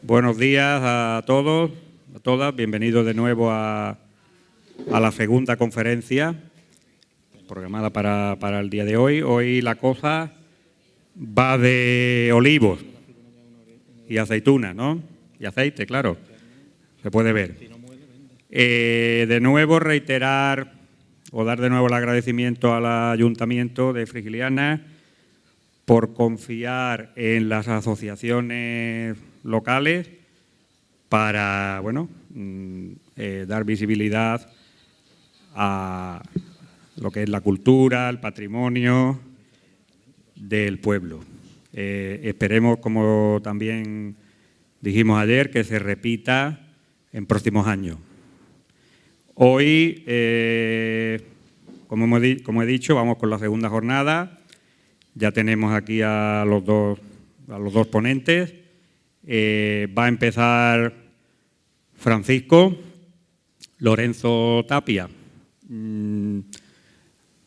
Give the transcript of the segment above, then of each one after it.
Buenos días a todos, a todas. Bienvenidos de nuevo a la segunda conferencia programada para el día de hoy. Hoy la cosa va de olivos y aceitunas, ¿no? Y aceite, claro, se puede ver. De nuevo reiterar o dar de nuevo el agradecimiento al Ayuntamiento de Frigiliana por confiar en las asociaciones locales para, bueno, dar visibilidad a lo que es la cultura, el patrimonio del pueblo. Esperemos, como también dijimos ayer, que se repita en próximos años. Hoy, como he dicho, vamos con la segunda jornada. Ya tenemos aquí a los dos ponentes. Va a empezar Francisco Lorenzo Tapia.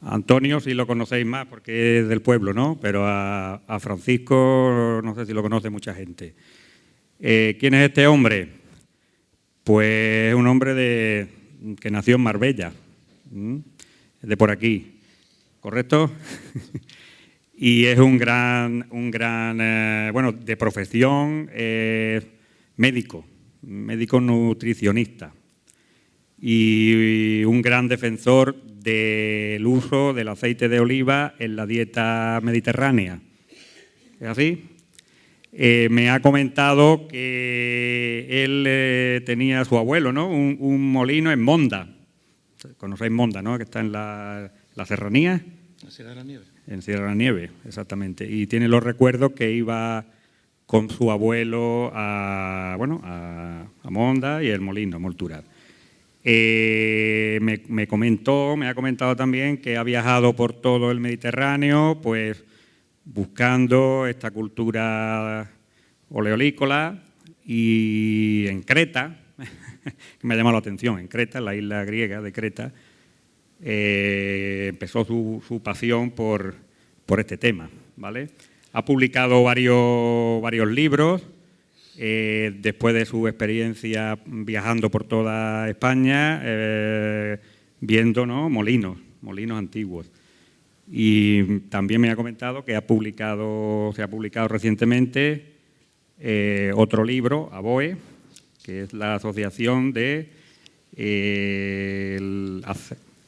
Antonio, si lo conocéis más porque es del pueblo, ¿no? Pero a Francisco no sé si lo conoce mucha gente. ¿Quién es este hombre? Pues es un hombre que nació en Marbella, de por aquí, ¿correcto? Y es un gran bueno, de profesión, médico nutricionista y un gran defensor del uso del aceite de oliva en la dieta mediterránea. ¿Es así? Me ha comentado que él tenía a su abuelo, ¿no? Un molino en Monda. ¿Conocéis Monda, no? Que está en la serranía. La Sierra de la Nieve. En Sierra de la Nieve, exactamente. Y tiene los recuerdos que iba con su abuelo a Monda y el molino, Moltural. Me ha comentado también que ha viajado por todo el Mediterráneo, pues buscando esta cultura oleolícola, y en Creta, que me ha llamado la atención, en Creta, la isla griega de Creta, empezó su pasión por este tema, ¿vale? Ha publicado varios libros después de su experiencia viajando por toda España, viendo, ¿no?, molinos antiguos. Y también me ha comentado que se ha publicado recientemente otro libro, ABOE, que es la asociación de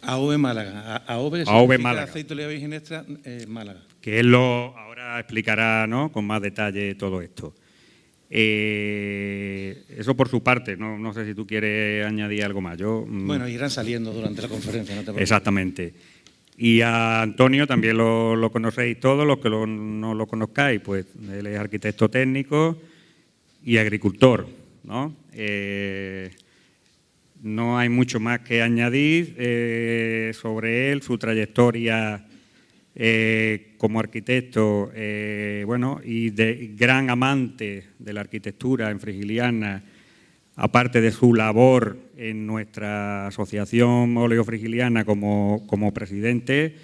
AOVE Málaga. AOVE Málaga. Aceite de oliva virgen extra Málaga. Que él ahora explicará, ¿no?, con más detalle todo esto. Eso por su parte, no sé si tú quieres añadir algo más. Bueno, irán saliendo durante la conferencia, no te preocupes. Exactamente. Y a Antonio también lo conocéis todos, los que no lo conozcáis, pues él es arquitecto técnico y agricultor, ¿no? No hay mucho más que añadir sobre él, su trayectoria como arquitecto, y de gran amante de la arquitectura en Frigiliana, aparte de su labor en nuestra asociación Oleofrigiliana como presidente.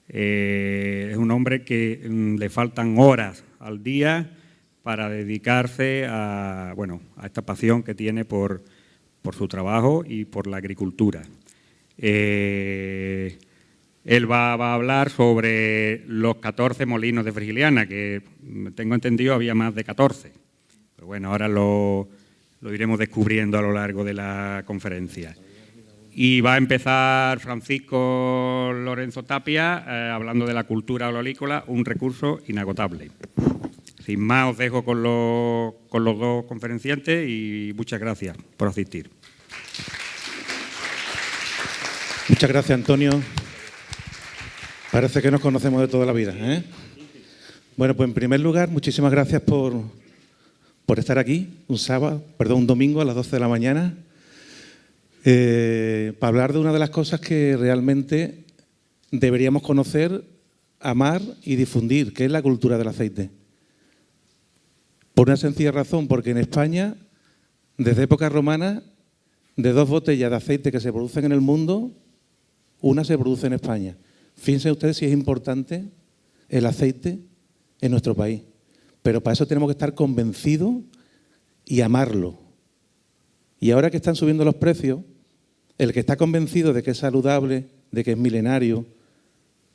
Es un hombre que le faltan horas al día para dedicarse a esta pasión que tiene por su trabajo y por la agricultura. Él va a hablar sobre los 14 molinos de Frigiliana, que tengo entendido había más de 14. Pero bueno, ahora lo iremos descubriendo a lo largo de la conferencia. Y va a empezar Francisco Lorenzo Tapia hablando de la cultura oleolícola, un recurso inagotable. Sin más, os dejo con los dos conferenciantes y muchas gracias por asistir. Muchas gracias, Antonio. Parece que nos conocemos de toda la vida, ¿eh? Bueno, pues en primer lugar, muchísimas gracias por estar aquí un domingo a las 12 de la mañana para hablar de una de las cosas que realmente deberíamos conocer, amar y difundir, que es la cultura del aceite. Por una sencilla razón, porque en España, desde época romana, de 2 botellas de aceite que se producen en el mundo, una se produce en España. Fíjense ustedes si es importante el aceite en nuestro país. Pero para eso tenemos que estar convencidos y amarlo. Y ahora que están subiendo los precios, el que está convencido de que es saludable, de que es milenario,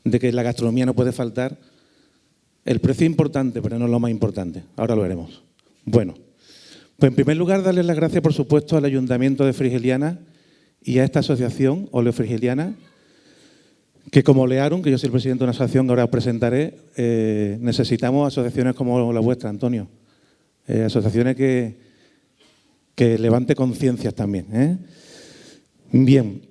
de que la gastronomía no puede faltar, el precio es importante, pero no es lo más importante. Ahora lo veremos. Bueno, pues en primer lugar, darles las gracias, por supuesto, al Ayuntamiento de Frigiliana y a esta asociación, Oleofrigiliana, que como Olearum, que yo soy el presidente de una asociación que ahora os presentaré, necesitamos asociaciones como la vuestra, Antonio. Asociaciones que levante conciencias también, ¿eh? Bien.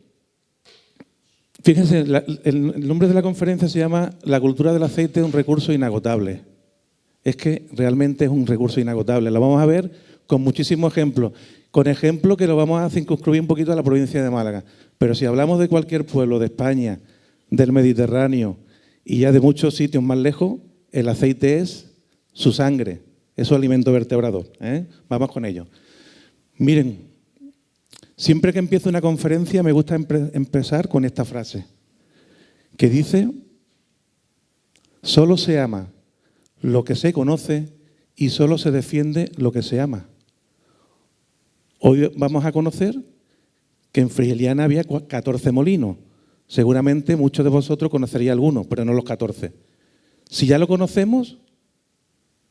Fíjense, el nombre de la conferencia se llama La cultura del aceite, un recurso inagotable. Es que realmente es un recurso inagotable. Lo vamos a ver con muchísimos ejemplos. Con ejemplos que lo vamos a circunscribir un poquito a la provincia de Málaga. Pero si hablamos de cualquier pueblo de España, del Mediterráneo y ya de muchos sitios más lejos, el aceite es su sangre, es su alimento vertebrador, ¿eh? Vamos con ello. Miren, siempre que empiezo una conferencia me gusta empezar con esta frase, que dice: solo se ama lo que se conoce y solo se defiende lo que se ama. Hoy vamos a conocer que en Frigiliana había 14 molinos. Seguramente muchos de vosotros conoceríais algunos, pero no los 14. Si ya lo conocemos,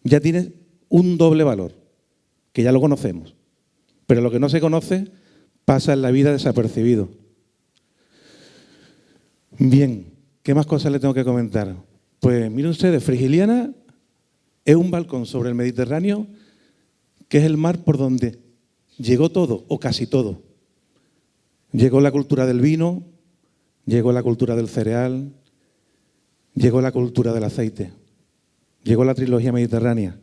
ya tiene un doble valor, que ya lo conocemos. Pero lo que no se conoce pasa en la vida desapercibido. Bien, ¿qué más cosas les tengo que comentar? Pues miren ustedes, Frigiliana es un balcón sobre el Mediterráneo, que es el mar por donde llegó todo, o casi todo. Llegó la cultura del vino, llegó la cultura del cereal, llegó la cultura del aceite, llegó la trilogía mediterránea.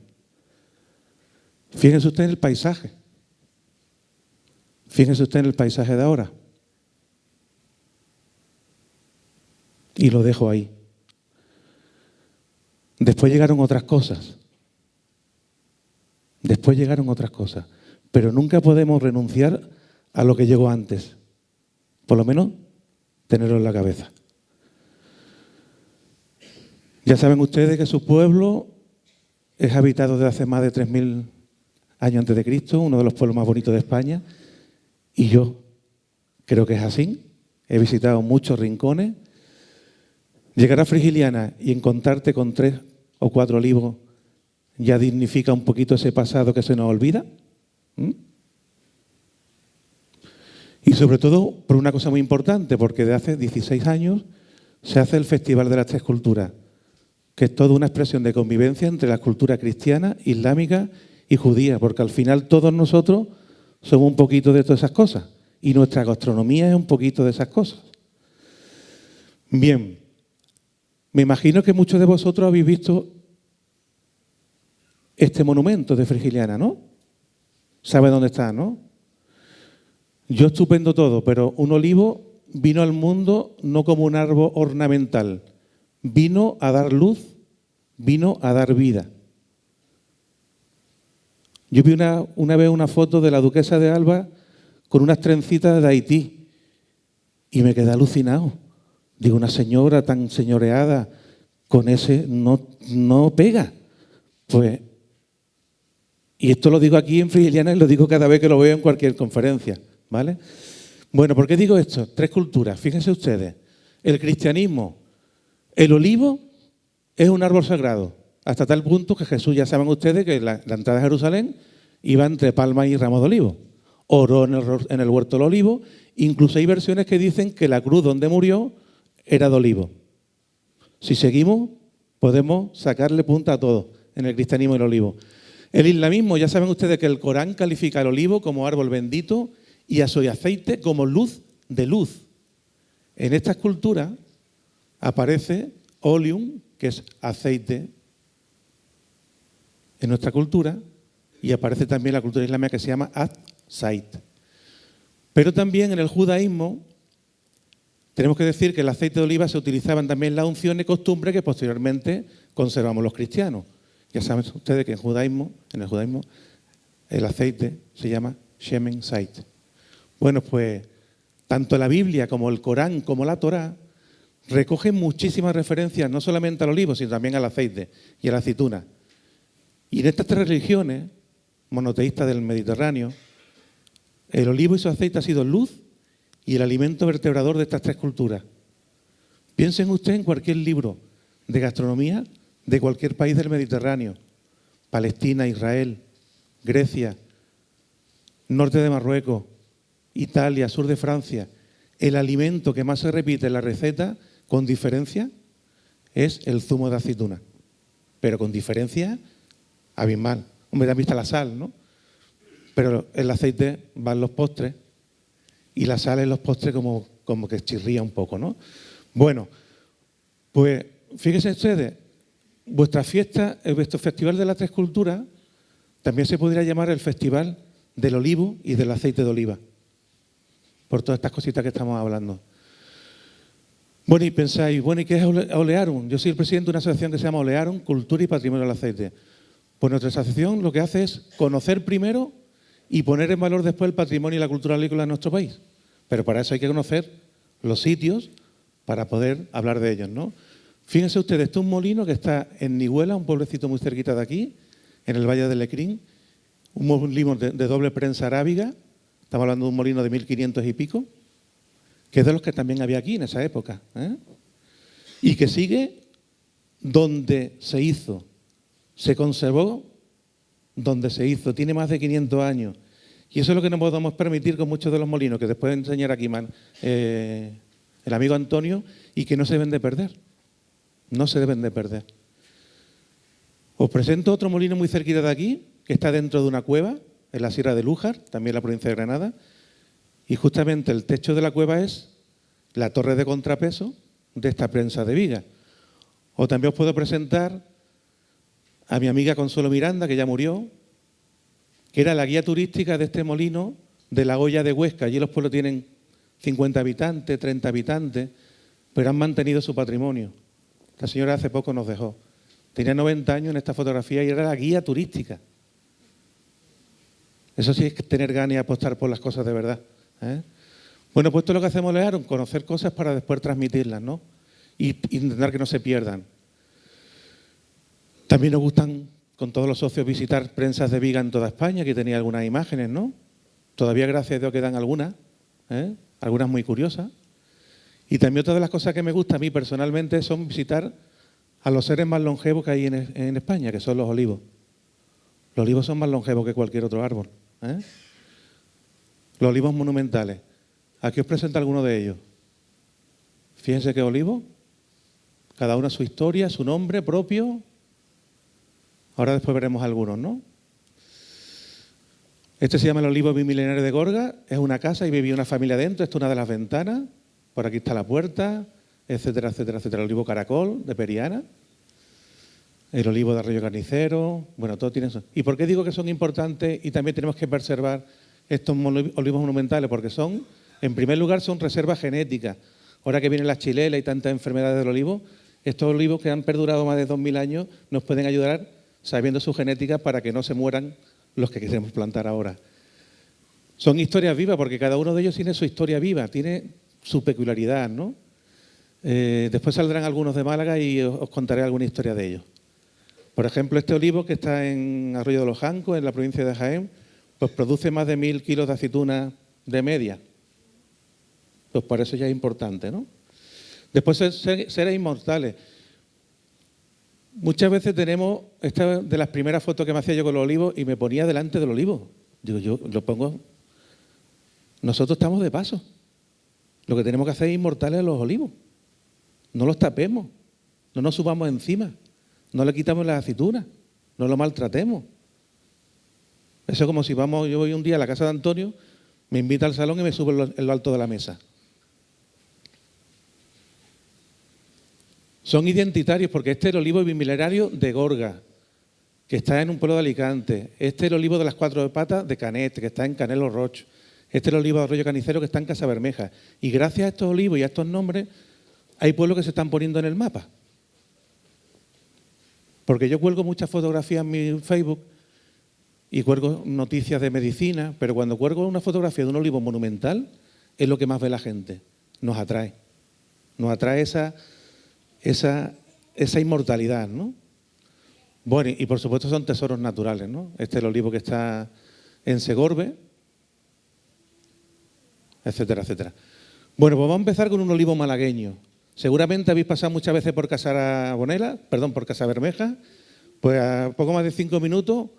Fíjense ustedes en el paisaje. Fíjense ustedes en el paisaje de ahora. Y lo dejo ahí. Después llegaron otras cosas. Después llegaron otras cosas. Pero nunca podemos renunciar a lo que llegó antes. Por lo menos tenerlo en la cabeza. Ya saben ustedes que su pueblo es habitado desde hace más de 3.000 años antes de Cristo, uno de los pueblos más bonitos de España, y yo creo que es así. He visitado muchos rincones. Llegar a Frigiliana y encontrarte con 3 o 4 olivos ya dignifica un poquito ese pasado que se nos olvida. Y sobre todo por una cosa muy importante, porque de hace 16 años se hace el Festival de las Tres Culturas, que es toda una expresión de convivencia entre las culturas cristiana, islámica y judía, porque al final todos nosotros somos un poquito de todas esas cosas y nuestra gastronomía es un poquito de esas cosas. Bien, me imagino que muchos de vosotros habéis visto este monumento de Frigiliana, ¿no? ¿Sabe dónde está, no? Yo estupendo todo, pero un olivo vino al mundo no como un árbol ornamental, vino a dar luz, vino a dar vida. Yo vi una vez una foto de la duquesa de Alba con unas trencitas de Haití y me quedé alucinado. Digo, una señora tan señoreada con ese no pega. Pues, y esto lo digo aquí en Frigiliana y lo digo cada vez que lo veo en cualquier conferencia, ¿vale? Bueno, ¿por qué digo esto? 3 culturas, fíjense ustedes. El cristianismo, el olivo es un árbol sagrado, hasta tal punto que Jesús, ya saben ustedes, que la entrada a Jerusalén iba entre palmas y ramos de olivo. Oró en el huerto del olivo, incluso hay versiones que dicen que la cruz donde murió era de olivo. Si seguimos, podemos sacarle punta a todo en el cristianismo y el olivo. El islamismo, ya saben ustedes que el Corán califica al olivo como árbol bendito y a su aceite como luz de luz. En estas culturas aparece oleum, que es aceite en nuestra cultura, y aparece también la cultura islámica que se llama az-zait. Pero también en el judaísmo tenemos que decir que el aceite de oliva se utilizaba también en las unciones, costumbre que posteriormente conservamos los cristianos. Ya saben ustedes que en el judaísmo el aceite se llama shemen zait. Bueno, pues tanto la Biblia como el Corán como la Torá recogen muchísimas referencias no solamente al olivo, sino también al aceite y a la aceituna. Y en estas 3 religiones monoteísta del Mediterráneo. El olivo y su aceite ha sido luz y el alimento vertebrador de estas tres culturas. Piensen usted en cualquier libro de gastronomía de cualquier país del Mediterráneo. Palestina, Israel, Grecia, norte de Marruecos, Italia, sur de Francia. El alimento que más se repite en la receta, con diferencia, es el zumo de aceituna. Pero con diferencia abismal. Hombre, te has visto la sal, ¿no? Pero el aceite va en los postres y la sal en los postres como que chirría un poco, ¿no? Bueno, pues fíjense ustedes, vuestra fiesta, vuestro Festival de las Tres Culturas, también se podría llamar el Festival del Olivo y del Aceite de Oliva, por todas estas cositas que estamos hablando. Bueno, y pensáis, bueno, ¿y qué es Olearum? Yo soy el presidente de una asociación que se llama Olearum, Cultura y Patrimonio del Aceite. Pues nuestra asociación lo que hace es conocer primero y poner en valor después el patrimonio y la cultura agrícola de nuestro país. Pero para eso hay que conocer los sitios para poder hablar de ellos, ¿no? Fíjense ustedes, este es un molino que está en Nihuela, un pueblecito muy cerquita de aquí, en el Valle del Lecrín, un molino de doble prensa arábiga, estamos hablando de un molino de 1500 y pico, que es de los que también había aquí en esa época, ¿eh? Y que sigue donde se hizo, se conservó donde se hizo, tiene más de 500 años. Y eso es lo que no podemos permitir con muchos de los molinos, que después enseñar aquí el amigo Antonio, y que no se deben de perder. No se deben de perder. Os presento otro molino muy cerquita de aquí, que está dentro de una cueva, en la Sierra de Lújar, también en la provincia de Granada, y justamente el techo de la cueva es la torre de contrapeso de esta prensa de viga. O también os puedo presentar a mi amiga Consuelo Miranda, que ya murió, que era la guía turística de este molino de la Hoya de Huesca. Allí los pueblos tienen 50 habitantes, 30 habitantes, pero han mantenido su patrimonio. La señora hace poco nos dejó. Tenía 90 años en esta fotografía y era la guía turística. Eso sí es tener ganas y apostar por las cosas de verdad, ¿eh? Bueno, pues esto es lo que hacemos, Olearum, conocer cosas para después transmitirlas, ¿no? Y intentar que no se pierdan. También nos gustan, con todos los socios, visitar prensas de viga en toda España, que tenía algunas imágenes, ¿no? Todavía, gracias a Dios, quedan algunas, ¿eh? Algunas muy curiosas. Y también otra de las cosas que me gusta a mí personalmente son visitar a los seres más longevos que hay en España, que son los olivos. Los olivos son más longevos que cualquier otro árbol, ¿eh? Los olivos monumentales. Aquí os presento algunos de ellos. Fíjense qué olivo. Cada uno su historia, su nombre propio. Ahora después veremos algunos, ¿no? Este se llama el olivo bimilenario de Gorga. Es una casa y vivía una familia dentro. Esta es una de las ventanas. Por aquí está la puerta, etcétera, etcétera, etcétera. El olivo caracol de Periana. El olivo de Arroyo Carnicero. Bueno, todo tiene eso. ¿Y por qué digo que son importantes y también tenemos que preservar estos olivos monumentales? Porque son, en primer lugar, son reservas genéticas. Ahora que vienen las chilelas y tantas enfermedades del olivo, estos olivos que han perdurado más de 2000 años nos pueden ayudar sabiendo su genética para que no se mueran los que queremos plantar ahora. Son historias vivas porque cada uno de ellos tiene su historia viva, tiene su peculiaridad, ¿no? Después saldrán algunos de Málaga y os contaré alguna historia de ellos. Por ejemplo, este olivo que está en Arroyo de los Jancos, en la provincia de Jaén, pues produce más de 1000 kilos de aceituna de media. Pues por eso ya es importante, ¿no? Después, seres inmortales. Muchas veces tenemos, esta de las primeras fotos que me hacía yo con los olivos y me ponía delante del olivo. Digo, yo lo pongo. Nosotros estamos de paso. Lo que tenemos que hacer es inmortales a los olivos. No los tapemos, no nos subamos encima, no le quitamos las aceitunas, no lo maltratemos. Eso es como si yo voy un día a la casa de Antonio, me invita al salón y me subo en lo alto de la mesa. Son identitarios porque este es el olivo bimilenario de Gorga, que está en un pueblo de Alicante. Este es el olivo de las cuatro patas de Canet, que está en Canelo Roch. Este es el olivo de Arroyo Carnicero, que está en Casa Bermeja. Y gracias a estos olivos y a estos nombres, hay pueblos que se están poniendo en el mapa. Porque yo cuelgo muchas fotografías en mi Facebook y cuelgo noticias de medicina, pero cuando cuelgo una fotografía de un olivo monumental, es lo que más ve la gente. Nos atrae. Nos atrae esa inmortalidad, ¿no? Bueno, y por supuesto son tesoros naturales, ¿no? Este es el olivo que está en Segorbe, etcétera, etcétera. Bueno, pues vamos a empezar con un olivo malagueño. Seguramente habéis pasado muchas veces por por Casa Bermeja, pues a poco más de 5 minutos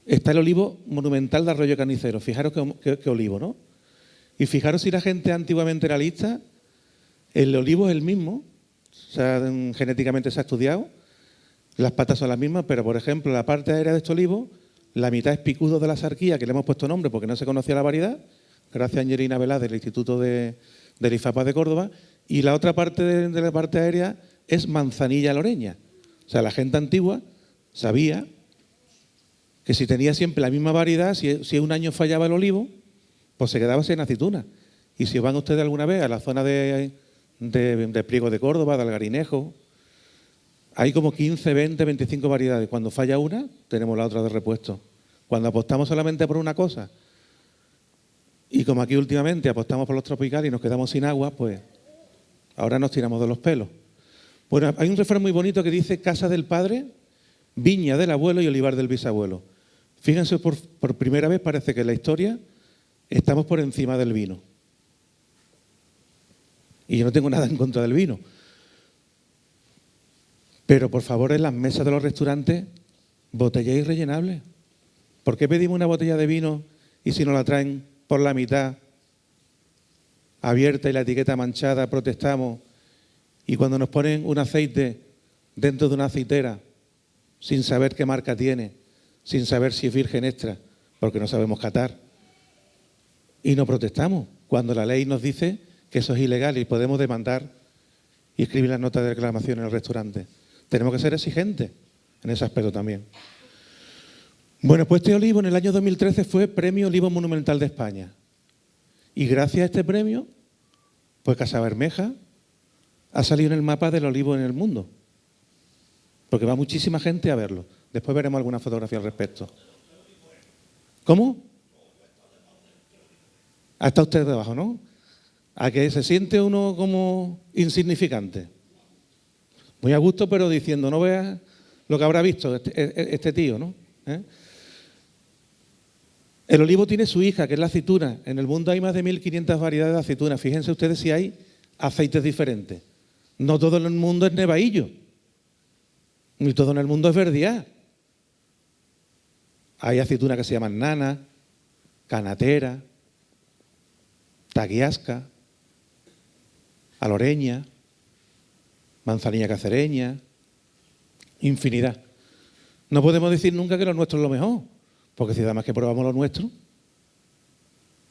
está el olivo monumental de Arroyo Canicero. Fijaros qué olivo, ¿no? Y fijaros si la gente antiguamente era lista, el olivo es el mismo, o sea, genéticamente se ha estudiado, las patas son las mismas, pero por ejemplo la parte aérea de este olivo, la mitad es picudo de la sarquía, que le hemos puesto nombre porque no se conocía la variedad, gracias a Angelina Velá del Instituto del IFAPA de Córdoba, y la otra parte de la parte aérea es manzanilla loreña. O sea, la gente antigua sabía que si tenía siempre la misma variedad, si un año fallaba el olivo, pues se quedaba sin aceituna. Y si van ustedes alguna vez a la zona de Priego de Córdoba, de Algarinejo, hay como 15, 20, 25 variedades. Cuando falla una, tenemos la otra de repuesto. Cuando apostamos solamente por una cosa, y como aquí últimamente apostamos por los tropicales y nos quedamos sin agua, pues ahora nos tiramos de los pelos. Bueno, hay un refrán muy bonito que dice: casa del padre, viña del abuelo y olivar del bisabuelo. Fíjense, por primera vez parece que en la historia estamos por encima del vino. Y yo no tengo nada en contra del vino. Pero por favor, en las mesas de los restaurantes, botella irrellenable. ¿Por qué pedimos una botella de vino y si nos la traen por la mitad, abierta y la etiqueta manchada, protestamos? Y cuando nos ponen un aceite dentro de una aceitera, sin saber qué marca tiene, sin saber si es virgen extra, porque no sabemos catar, y no protestamos, cuando la ley nos dice que eso es ilegal y podemos demandar y escribir las notas de reclamación en el restaurante. Tenemos que ser exigentes en ese aspecto también. Bueno, pues este olivo en el año 2013 fue Premio Olivo Monumental de España. Y gracias a este premio, pues Casa Bermeja ha salido en el mapa del olivo en el mundo. Porque va muchísima gente a verlo. Después veremos alguna fotografía al respecto. ¿Cómo? Está usted debajo, ¿no? A que se siente uno como insignificante. Muy a gusto, pero diciendo, no veas lo que habrá visto este tío, ¿no? El olivo tiene su hija, que es la aceituna. En el mundo hay más de 1.500 variedades de aceitunas. Fíjense ustedes si hay aceites diferentes. No todo en el mundo es nevaillo, ni todo en el mundo es verdiá. Hay aceitunas que se llaman nana, canatera, taguiasca, aloreña, manzanilla cacereña, infinidad. No podemos decir nunca que lo nuestro es lo mejor, porque si además que probamos lo nuestro.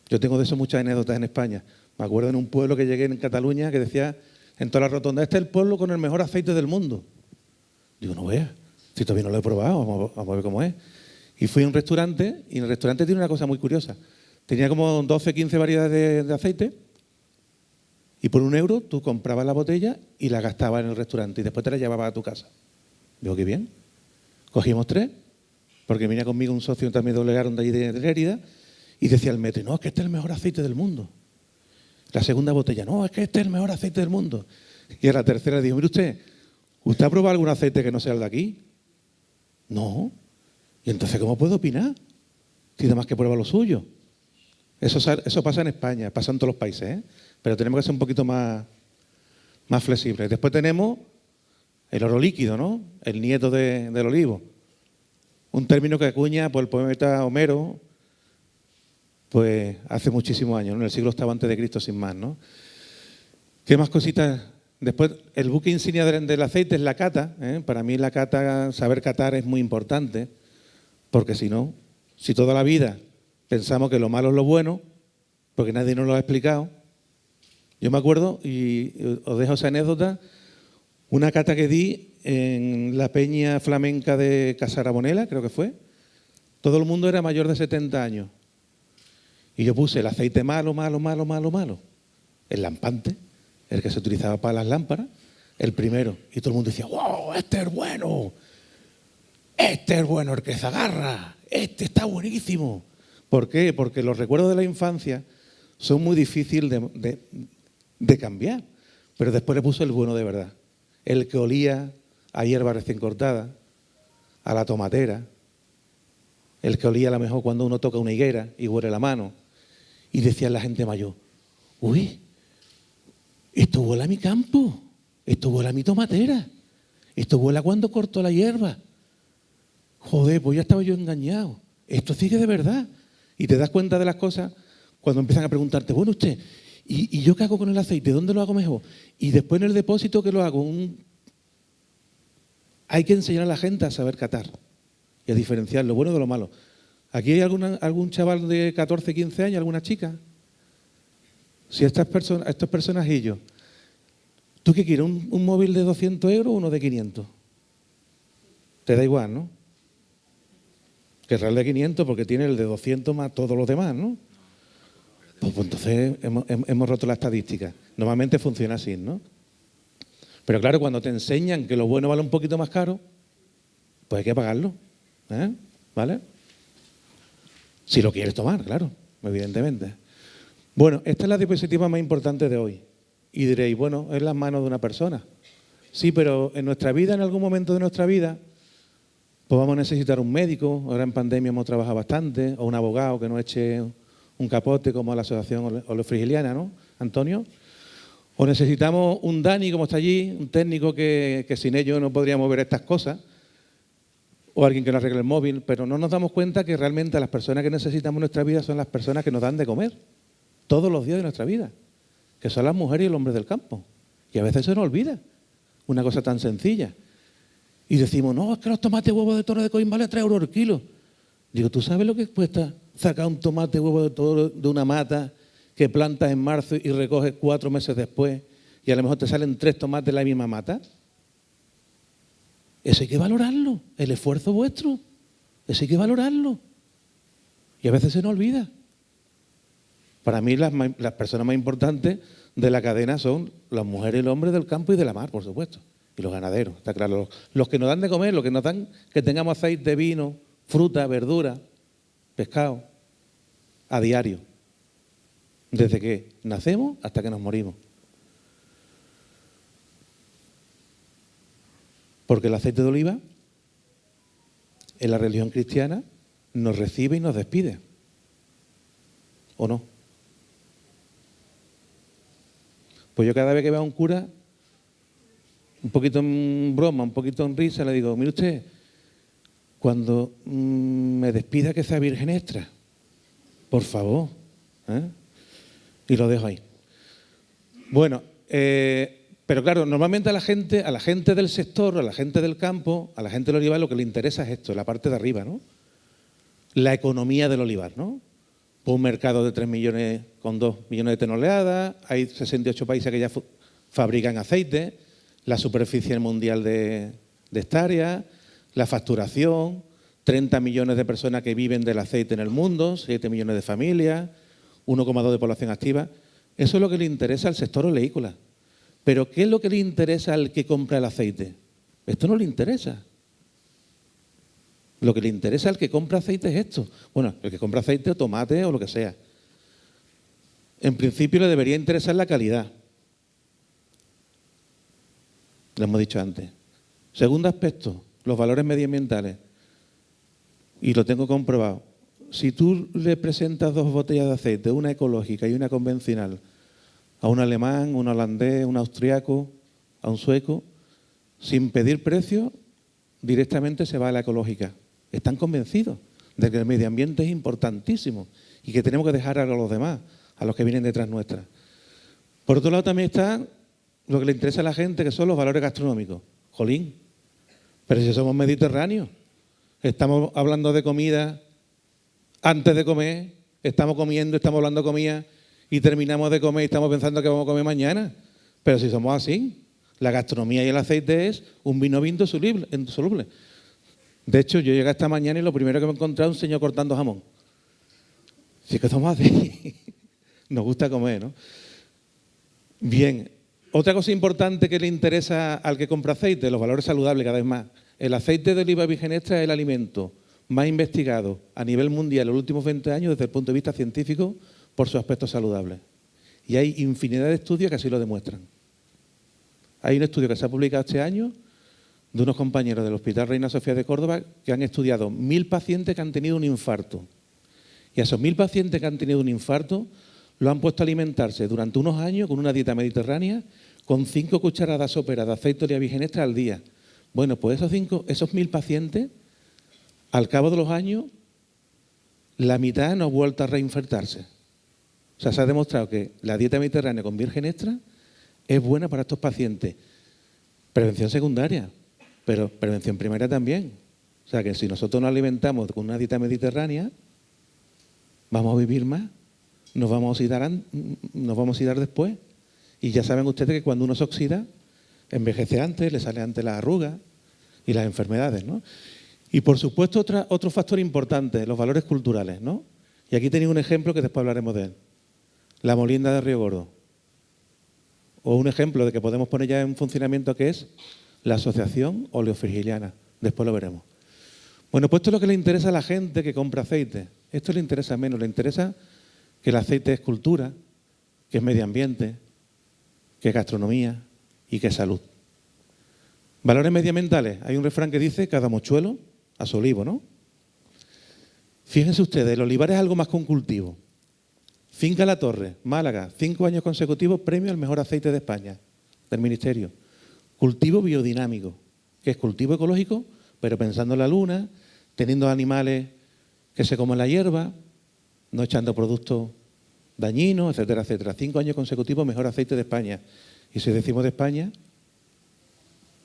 Yo tengo de eso muchas anécdotas en España. Me acuerdo en un pueblo que llegué en Cataluña que decía en toda la rotonda: este es el pueblo con el mejor aceite del mundo. Digo, no veas, si todavía no lo he probado, vamos a ver cómo es. Y fui a un restaurante, y en el restaurante tiene una cosa muy curiosa. Tenía como 12, 15 variedades de aceite, y por €1 tú comprabas la botella y la gastabas en el restaurante, y después te la llevabas a tu casa. Digo, qué bien. Cogimos 3, porque venía conmigo un socio también doblegaron de allí de Lérida, y decía el metro, no, es que este es el mejor aceite del mundo. La segunda botella, no, es que este es el mejor aceite del mundo. Y a la tercera digo, mire ¿usted ha probado algún aceite que no sea el de aquí? No. ¿Y entonces cómo puedo opinar? Si además que prueba lo suyo. Eso pasa en España, pasa en todos los países, ¿eh? Pero tenemos que ser un poquito más flexibles. Después tenemos el oro líquido, ¿no? El nieto del olivo. Un término que acuña por el poeta Homero, pues hace muchísimos años, ¿no? En el siglo VIII antes de Cristo, sin más, ¿no? ¿Qué más cositas? Después, el buque insignia del aceite es la cata, ¿eh? Para mí la cata, saber catar es muy importante, porque si no, si toda la vida pensamos que lo malo es lo bueno, porque nadie nos lo ha explicado. Yo me acuerdo, y os dejo esa anécdota, una cata que di en la peña flamenca de Casarabonela, creo que fue. Todo el mundo era mayor de 70 años. Y yo puse el aceite malo, el lampante, el que se utilizaba para las lámparas, el primero. Y todo el mundo decía, ¡wow! Este es bueno, el que se agarra, este está buenísimo. ¿Por qué? Porque los recuerdos de la infancia son muy difíciles de cambiar. Pero después le puso el bueno de verdad, el que olía a hierba recién cortada, a la tomatera, el que olía a lo mejor cuando uno toca una higuera y huele la mano. Y decía la gente mayor, uy, esto huele a mi campo, esto huele a mi tomatera, esto huele a cuando corto la hierba. Joder, pues ya estaba yo engañado. Esto sigue de verdad. Y te das cuenta de las cosas cuando empiezan a preguntarte, bueno, usted, ¿y yo qué hago con el aceite? ¿Dónde lo hago mejor? Y después en el depósito, ¿qué lo hago? Hay que enseñar a la gente a saber catar y a diferenciar lo bueno de lo malo. ¿Aquí hay algún chaval de 14, 15 años, alguna chica? Si estos personajillos, ¿tú qué quieres? ¿Un móvil de 200 euros o uno de 500? Te da igual, ¿no? Querrá el de 500 porque tiene el de 200 más todos los demás, ¿no? Pues entonces hemos roto la estadística. Normalmente funciona así, ¿no? Pero claro, cuando te enseñan que lo bueno vale un poquito más caro, pues hay que pagarlo, ¿vale? Si lo quieres tomar, claro, evidentemente. Bueno, esta es la diapositiva más importante de hoy. Y diréis, bueno, es las manos de una persona. Sí, pero en nuestra vida, en algún momento de nuestra vida, pues vamos a necesitar un médico. Ahora en pandemia hemos trabajado bastante, o un abogado que nos eche un capote como la Asociación Olefrigiliana, ¿no, Antonio? O necesitamos un Dani, como está allí, un técnico que sin ello no podríamos ver estas cosas, o alguien que nos arregle el móvil, pero no nos damos cuenta que realmente las personas que necesitamos en nuestra vida son las personas que nos dan de comer todos los días de nuestra vida, que son las mujeres y el hombre del campo. Y a veces se nos olvida una cosa tan sencilla. Y decimos, no, es que los tomates huevos de Torre de Coín valen 3 euros el kilo. Digo, ¿tú sabes lo que cuesta sacar un tomate huevo de toro de una mata que plantas en marzo y recoges 4 meses después y a lo mejor te salen 3 tomates de la misma mata? Eso hay que valorarlo, el esfuerzo vuestro. Eso hay que valorarlo. Y a veces se nos olvida. Para mí las personas más importantes de la cadena son las mujeres y el hombre del campo y de la mar, por supuesto. Y los ganaderos, está claro. Los que nos dan de comer, los que nos dan que tengamos aceite, vino, fruta, verdura, pescado, a diario. Desde que nacemos hasta que nos morimos. Porque el aceite de oliva, en la religión cristiana, nos recibe y nos despide. ¿O no? Pues yo cada vez que veo a un cura, un poquito en broma, un poquito en risa, le digo, mire usted, cuando me despida que sea virgen extra, por favor. Y lo dejo ahí. Bueno, pero claro, normalmente a la gente del sector, a la gente del campo, a la gente del olivar, lo que le interesa es esto, la parte de arriba, ¿no? La economía del olivar, ¿no? Un mercado de 3 millones con 2 millones de toneladas, hay 68 países que ya fabrican aceite, la superficie mundial de hectáreas, la facturación, 30 millones de personas que viven del aceite en el mundo, 7 millones de familias, 1,2 de población activa. Eso es lo que le interesa al sector oleícola. Pero ¿qué es lo que le interesa al que compra el aceite? Esto no le interesa. Lo que le interesa al que compra aceite es esto. Bueno, el que compra aceite o tomate o lo que sea. En principio le debería interesar la calidad. Lo hemos dicho antes. Segundo aspecto, los valores medioambientales. Y lo tengo comprobado. Si tú le presentas 2 botellas de aceite, una ecológica y una convencional, a un alemán, un holandés, un austriaco, a un sueco, sin pedir precio, directamente se va a la ecológica. Están convencidos de que el medio ambiente es importantísimo y que tenemos que dejar a los demás, a los que vienen detrás nuestra. Por otro lado también está lo que le interesa a la gente, que son los valores gastronómicos. Jolín, pero si somos mediterráneos, estamos hablando de comida antes de comer, estamos comiendo, estamos hablando de comida y terminamos de comer y estamos pensando que vamos a comer mañana. Pero si somos así, la gastronomía y el aceite es un vino insoluble. De hecho, yo llegué esta mañana y lo primero que me encontré es un señor cortando jamón. Si es que somos así, nos gusta comer, ¿no? Bien, otra cosa importante que le interesa al que compra aceite, los valores saludables cada vez más. El aceite de oliva virgen extra es el alimento más investigado a nivel mundial en los últimos 20 años desde el punto de vista científico por sus aspectos saludables. Y hay infinidad de estudios que así lo demuestran. Hay un estudio que se ha publicado este año de unos compañeros del Hospital Reina Sofía de Córdoba que han estudiado 1000 pacientes que han tenido un infarto. Y a esos 1000 pacientes que han tenido un infarto lo han puesto a alimentarse durante unos años con una dieta mediterránea con 5 cucharadas soperas de aceite de oliva virgen extra al día. Bueno, pues esos 1000 pacientes, al cabo de los años, la mitad no ha vuelto a reinfartarse. O sea, se ha demostrado que la dieta mediterránea con virgen extra es buena para estos pacientes. Prevención secundaria, pero prevención primaria también. O sea, que si nosotros nos alimentamos con una dieta mediterránea, vamos a vivir más, nos vamos a oxidar después. Y ya saben ustedes que cuando uno se oxida, envejece antes, le sale antes las arrugas y las enfermedades, ¿no? Y por supuesto otro factor importante, los valores culturales, ¿no? Y aquí tenéis un ejemplo que después hablaremos de él. La molienda de Río Gordo. O un ejemplo de que podemos poner ya en funcionamiento que es la Asociación Oleofrigiliana. Después lo veremos. Bueno, pues esto es lo que le interesa a la gente que compra aceite. Esto le interesa menos, le interesa que el aceite es cultura, que es medio ambiente, que es gastronomía y que es salud. Valores medioambientales. Hay un refrán que dice, cada mochuelo a su olivo, ¿no? Fíjense ustedes, el olivar es algo más que un cultivo. Finca La Torre, Málaga, 5 años consecutivos, premio al mejor aceite de España, del Ministerio. Cultivo biodinámico, que es cultivo ecológico, pero pensando en la luna, teniendo animales que se comen la hierba, no echando productos dañinos, etcétera, etcétera. 5 años consecutivos, mejor aceite de España. Y si decimos de España,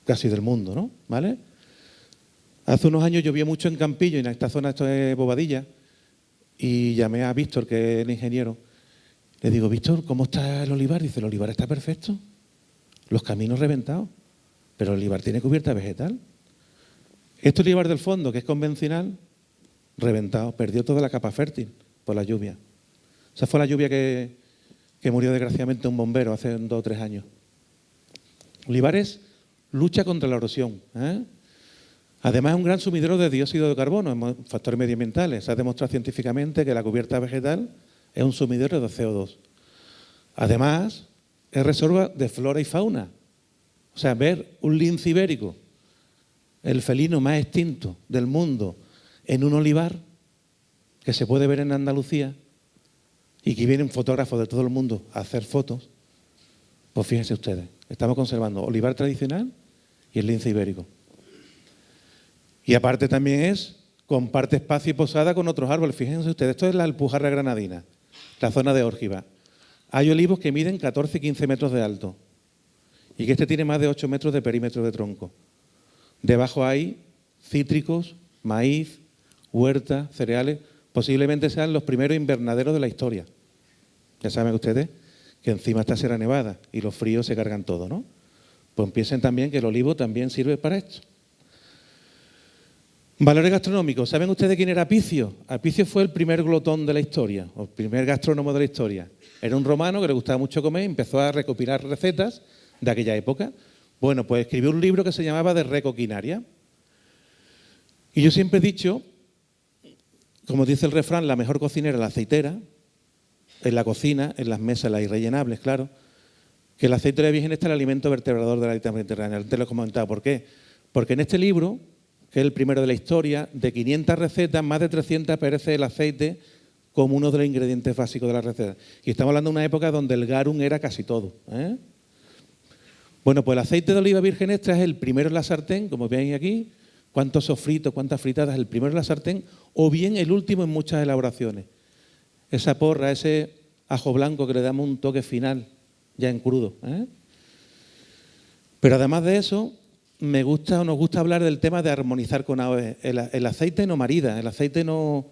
casi del mundo, ¿no? ¿Vale? Hace unos años llovió mucho en Campillo, en esta zona, esto es Bobadilla, y llamé a Víctor, que es el ingeniero. Le digo, Víctor, ¿cómo está el olivar? Dice, el olivar está perfecto. Los caminos reventados. Pero el olivar tiene cubierta vegetal. Este olivar del fondo, que es convencional, reventado. Perdió toda la capa fértil por la lluvia. Esa fue la lluvia que murió desgraciadamente un bombero hace 2 o 3 años. Olivares lucha contra la erosión, ¿eh? Además, es un gran sumidero de dióxido de carbono, factores medioambientales. Se ha demostrado científicamente que la cubierta vegetal es un sumidero de CO2. Además, es reserva de flora y fauna. O sea, ver un lince ibérico, el felino más extinto del mundo, en un olivar, que se puede ver en Andalucía, y que vienen fotógrafos de todo el mundo a hacer fotos, pues fíjense ustedes, estamos conservando olivar tradicional y el lince ibérico. Y aparte también comparte espacio y posada con otros árboles. Fíjense ustedes, esto es la Alpujarra Granadina, la zona de Órgiva. Hay olivos que miden 14 y 15 metros de alto y que este tiene más de 8 metros de perímetro de tronco. Debajo hay cítricos, maíz, huerta, cereales. Posiblemente sean los primeros invernaderos de la historia. Ya saben ustedes que encima está Sierra Nevada y los fríos se cargan todo, ¿no? Pues piensen también que el olivo también sirve para esto. Valores gastronómicos. ¿Saben ustedes quién era Apicio? Apicio fue el primer glotón de la historia, o el primer gastrónomo de la historia. Era un romano que le gustaba mucho comer y empezó a recopilar recetas de aquella época. Bueno, pues escribió un libro que se llamaba De Recoquinaria. Y yo siempre he dicho, como dice el refrán, la mejor cocinera es la aceitera, en la cocina, en las mesas, las irrellenables, claro, que el aceite de virgen es el alimento vertebrador de la dieta mediterránea. Antes lo he comentado. ¿Por qué? Porque en este libro, que es el primero de la historia, de 500 recetas, más de 300 aparece el aceite como uno de los ingredientes básicos de la receta. Y estamos hablando de una época donde el garum era casi todo, ¿eh? Bueno, pues el aceite de oliva virgen extra es el primero en la sartén, como veis aquí. Cuántos sofritos, cuántas fritadas, el primero en la sartén, o bien el último en muchas elaboraciones. Esa porra, ese ajo blanco que le damos un toque final, ya en crudo, ¿eh? Pero además de eso, nos gusta hablar del tema de armonizar con aves. El aceite no marida, el aceite no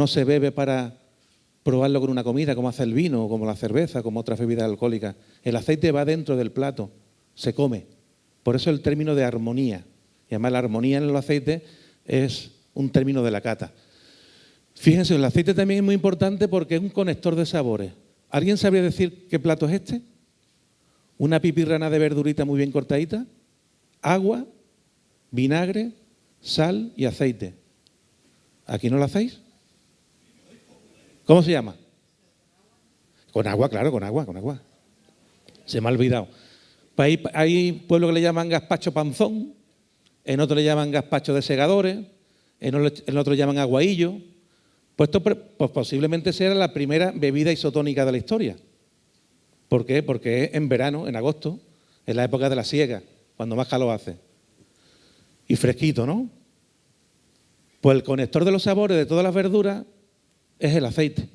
se bebe para probarlo con una comida, como hace el vino, como la cerveza, como otras bebidas alcohólicas. El aceite va dentro del plato, se come. Por eso el término de armonía. Y además la armonía en el aceite es un término de la cata. Fíjense, el aceite también es muy importante porque es un conector de sabores. ¿Alguien sabría decir qué plato es este? Una pipirrana de verdurita muy bien cortadita, agua, vinagre, sal y aceite. ¿Aquí no lo hacéis? ¿Cómo se llama? Con agua, claro, con agua. Se me ha olvidado. Pues hay pueblos que le llaman gazpacho panzón, en otro le llaman gazpacho de segadores, en otro llaman aguaillo. Pues esto pues posiblemente sea la primera bebida isotónica de la historia. ¿Por qué? Porque es en verano, en agosto, en la época de la siega, cuando más calor hace. Y fresquito, ¿no? Pues el conector de los sabores de todas las verduras es el aceite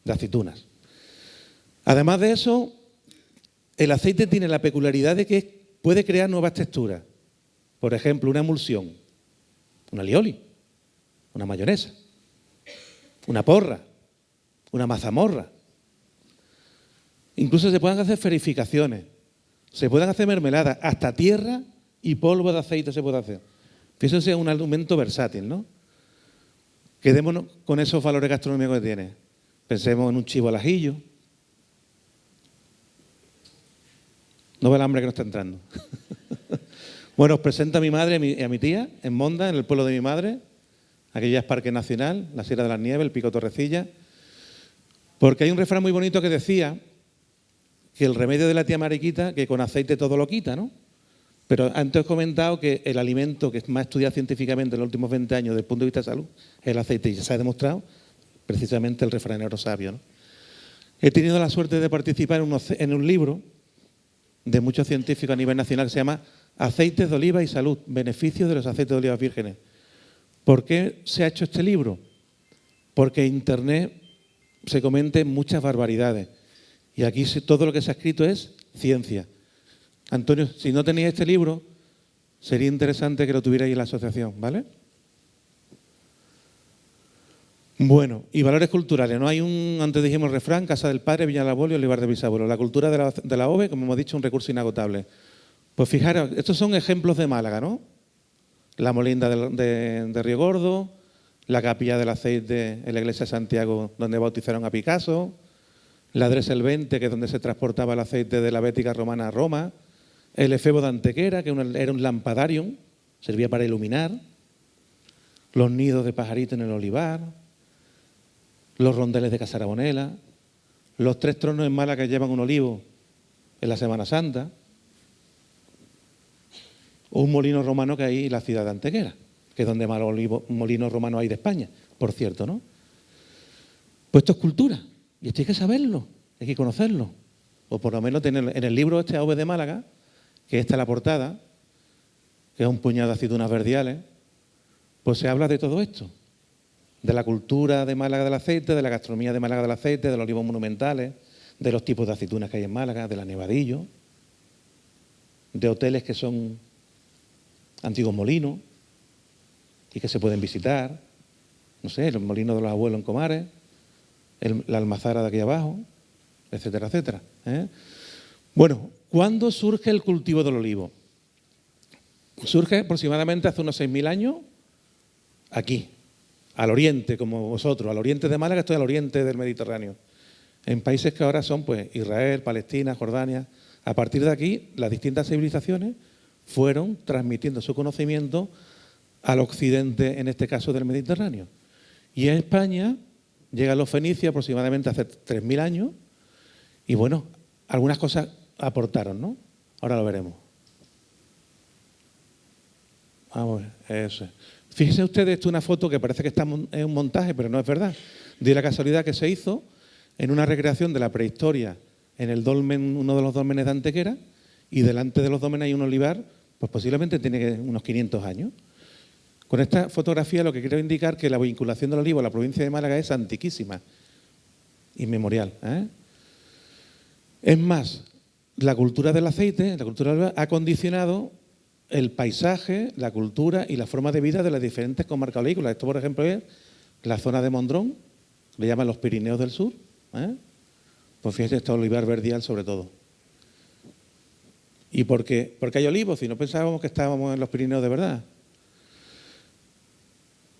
de aceitunas. Además de eso, el aceite tiene la peculiaridad de que puede crear nuevas texturas. Por ejemplo, una emulsión, una alioli, una mayonesa, una porra, una mazamorra. Incluso se pueden hacer esferificaciones, se pueden hacer mermeladas, hasta tierra y polvo de aceite se puede hacer. Fíjense, es un alimento versátil, ¿no? Quedémonos con esos valores gastronómicos que tiene. Pensemos en un chivo al ajillo. No ve el hambre que nos está entrando. Bueno, os presento a mi madre y a mi tía en Monda, en el pueblo de mi madre. Aquella es Parque Nacional, la Sierra de las Nieves, el Pico Torrecilla. Porque hay un refrán muy bonito que decía que el remedio de la tía Mariquita, que con aceite todo lo quita, ¿no? Pero antes os he comentado que el alimento que es más estudiado científicamente en los últimos 20 años desde el punto de vista de salud es el aceite, y ya se ha demostrado precisamente el refranero sabio, ¿no? He tenido la suerte de participar en un libro de muchos científicos a nivel nacional que se llama Aceites de oliva y salud, beneficios de los aceites de oliva vírgenes. ¿Por qué se ha hecho este libro? Porque en Internet se comenten muchas barbaridades y aquí todo lo que se ha escrito es ciencia. Antonio, si no tenéis este libro, sería interesante que lo tuvierais en la asociación, ¿vale? Bueno, y valores culturales. No hay antes dijimos el refrán, casa del padre, viña del abuelo y olivar del bisabuelo. La cultura de la OVE, como hemos dicho, un recurso inagotable. Pues fijaros, estos son ejemplos de Málaga, ¿no? La molinda de Río Gordo, la capilla del aceite en la iglesia de Santiago, donde bautizaron a Picasso, la Dresel 20, que es donde se transportaba el aceite de la Bética romana a Roma, el efebo de Antequera, que era un lampadarium, servía para iluminar, los nidos de pajarito en el olivar, los rondeles de Casarabonela, los 3 tronos en Málaga que llevan un olivo en la Semana Santa, o un molino romano que hay en la ciudad de Antequera, que es donde más molinos romanos hay de España, por cierto, ¿no? Pues esto es cultura, y esto hay que saberlo, hay que conocerlo, o por lo menos tenerlo. En el libro este AOVE de Málaga, que esta es la portada, que es un puñado de aceitunas verdiales, pues se habla de todo esto, de la cultura de Málaga del aceite, de la gastronomía de Málaga del aceite, de los olivos monumentales, de los tipos de aceitunas que hay en Málaga, de la nevadillo, de hoteles que son antiguos molinos y que se pueden visitar, no sé, el molino de los abuelos en Comares, la almazara de aquí abajo, etcétera, etcétera, ¿eh? Bueno, ¿cuándo surge el cultivo del olivo? Surge aproximadamente hace unos 6.000 años aquí, al oriente, como vosotros, al oriente de Málaga, estoy al oriente del Mediterráneo, en países que ahora son pues Israel, Palestina, Jordania. A partir de aquí, las distintas civilizaciones fueron transmitiendo su conocimiento al occidente, en este caso del Mediterráneo. Y en España llegan los fenicios aproximadamente hace 3.000 años y bueno, algunas cosas aportaron, ¿no? Ahora lo veremos. Vamos a ver, eso es. Fíjense ustedes, esto es una foto que parece que está en un montaje, pero no es verdad. De la casualidad que se hizo en una recreación de la prehistoria en el dolmen, uno de los dólmenes de Antequera, y delante de los dólmenes hay un olivar, pues posiblemente tiene unos 500 años. Con esta fotografía lo que quiero indicar que la vinculación del olivo a la provincia de Málaga es antiquísima, inmemorial, ¿eh? Es más, la cultura del aceite, la cultura del oliva, ha condicionado el paisaje, la cultura y la forma de vida de las diferentes comarcas oleícolas. Esto, por ejemplo, es la zona de Mondrón, le llaman los Pirineos del Sur, ¿eh? Pues fíjense, está olivar verdial sobre todo. ¿Y por qué? Porque hay olivos, si no pensábamos que estábamos en los Pirineos de verdad.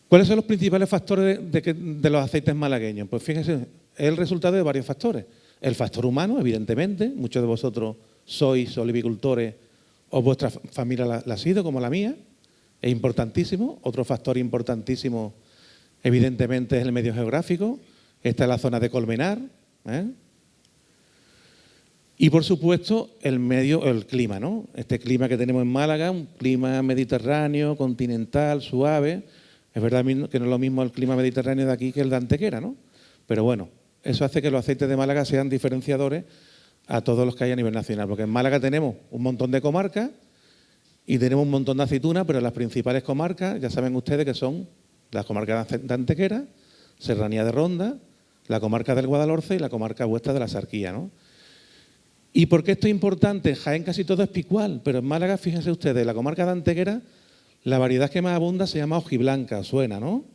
¿Cuáles son los principales factores de los aceites malagueños? Pues fíjense, es el resultado de varios factores. El factor humano, evidentemente, muchos de vosotros sois olivicultores o vuestra familia la ha sido, como la mía, es importantísimo. Otro factor importantísimo, evidentemente, es el medio geográfico. Esta es la zona de Colmenar, ¿eh? Y, por supuesto, el clima, ¿no? Este clima que tenemos en Málaga, un clima mediterráneo, continental, suave. Es verdad que no es lo mismo el clima mediterráneo de aquí que el de Antequera, ¿no? Pero bueno, eso hace que los aceites de Málaga sean diferenciadores a todos los que hay a nivel nacional. Porque en Málaga tenemos un montón de comarcas y tenemos un montón de aceitunas, pero las principales comarcas, ya saben ustedes que son las comarcas de Antequera, Serranía de Ronda, la comarca del Guadalhorce y la comarca vuestra de la Sarquía, ¿no? ¿Y por qué esto es importante? En Jaén casi todo es picual, pero en Málaga, fíjense ustedes, la comarca de Antequera, la variedad que más abunda se llama hojiblanca, suena, ¿no?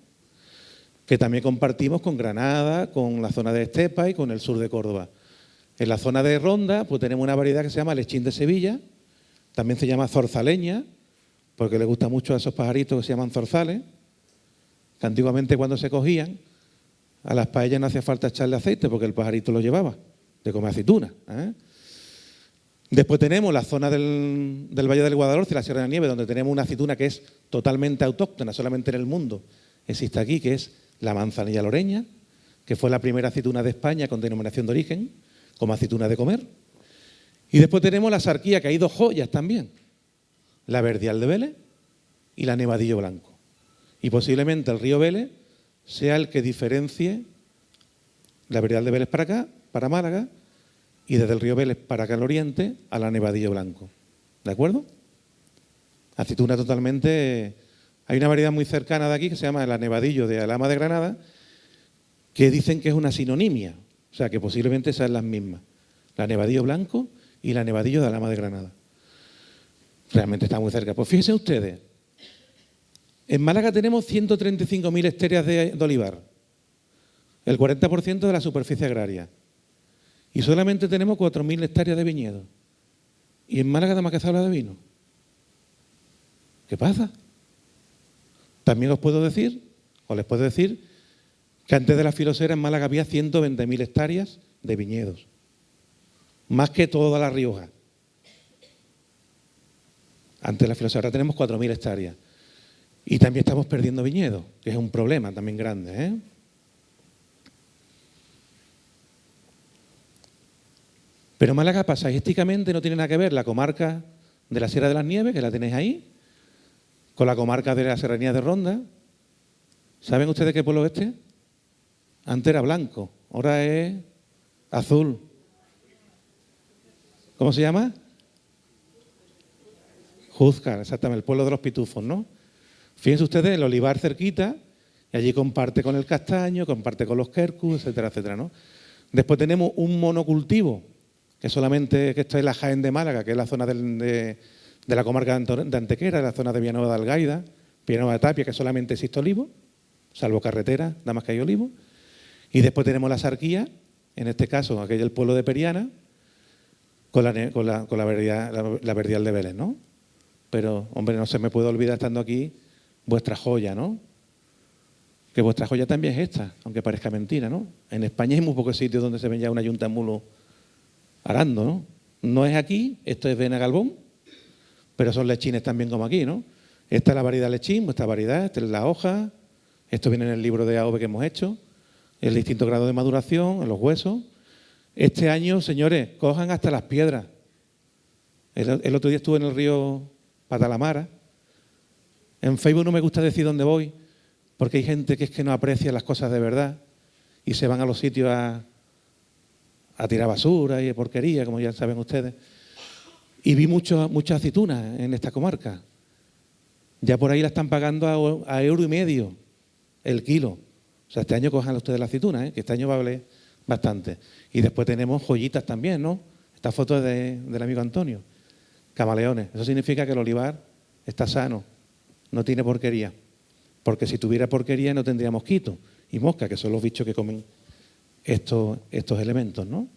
Que también compartimos con Granada, con la zona de Estepa y con el sur de Córdoba. En la zona de Ronda, pues tenemos una variedad que se llama lechín de Sevilla, también se llama zorzaleña, porque le gusta mucho a esos pajaritos que se llaman zorzales, que antiguamente cuando se cogían, a las paellas no hacía falta echarle aceite porque el pajarito lo llevaba, de comer aceituna, ¿eh? Después tenemos la zona del Valle del Guadalhorce y la Sierra de la Nieve, donde tenemos una aceituna que es totalmente autóctona, solamente en el mundo existe aquí, que es la manzanilla loreña, que fue la primera aceituna de España con denominación de origen, como aceituna de comer. Y después tenemos la Sarquía, que hay dos joyas también, la Verdial de Vélez y la Nevadillo Blanco. Y posiblemente el río Vélez sea el que diferencie la Verdial de Vélez para acá, para Málaga, y desde el río Vélez para acá al oriente a la Nevadillo Blanco. ¿De acuerdo? Aceituna totalmente... Hay una variedad muy cercana de aquí que se llama la Nevadillo de Alhama de Granada, que dicen que es una sinonimia, o sea que posiblemente sean las mismas. La Nevadillo Blanco y la Nevadillo de Alhama de Granada. Realmente está muy cerca. Pues fíjense ustedes, en Málaga tenemos 135.000 hectáreas de olivar, el 40% de la superficie agraria. Y solamente tenemos 4.000 hectáreas de viñedo. Y en Málaga nada más que se habla de vino. ¿Qué pasa? También os puedo decir, o les puedo decir, que antes de la filosera en Málaga había 120.000 hectáreas de viñedos. Más que toda La Rioja. Antes de la filosera ahora tenemos 4.000 hectáreas. Y también estamos perdiendo viñedos, que es un problema también grande, ¿eh? Pero Málaga paisajísticamente no tiene nada que ver la comarca de la Sierra de las Nieves, que la tenéis ahí, con la comarca de la Serranía de Ronda. ¿Saben ustedes qué pueblo es este? Antes era blanco, ahora es azul. ¿Cómo se llama? Júzcar, exactamente, el pueblo de los pitufos, ¿no? Fíjense ustedes, el olivar cerquita, y allí comparte con el castaño, comparte con los quercus, etcétera, etcétera, ¿no? Después tenemos un monocultivo, que solamente que esto es la Jaén de Málaga, que es la zona de la comarca de Antequera, la zona de Villanueva de Algaida, Villanueva de Tapia, que solamente existe olivo, salvo carretera, nada más que hay olivo. Y después tenemos la Sarquía, en este caso, aquel el pueblo de Periana, con la Verdial de Vélez, ¿no? Pero, hombre, no se me puede olvidar estando aquí vuestra joya, ¿no? Que vuestra joya también es esta, aunque parezca mentira, ¿no? En España hay muy pocos sitios donde se ven ya una yunta mulo arando, ¿no? No es aquí, esto es Benagalbón, pero son lechines también como aquí, ¿no? Esta es la variedad lechín, esta variedad, esta es la hoja, esto viene en el libro de AOVE que hemos hecho, el distinto grado de maduración, en los huesos. Este año, señores, cojan hasta las piedras. El otro día estuve en el río Patalamara. En Facebook no me gusta decir dónde voy, porque hay gente que es que no aprecia las cosas de verdad y se van a los sitios a tirar basura y porquería, como ya saben ustedes. Y vi muchas aceitunas en esta comarca. Ya por ahí la están pagando a €1,50 el kilo. O sea, este año cojan ustedes la aceituna, que este año va a valer bastante. Y después tenemos joyitas también, ¿no? Esta foto es del amigo Antonio. Camaleones. Eso significa que el olivar está sano, no tiene porquería. Porque si tuviera porquería no tendría mosquitos y moscas, que son los bichos que comen estos elementos, ¿no?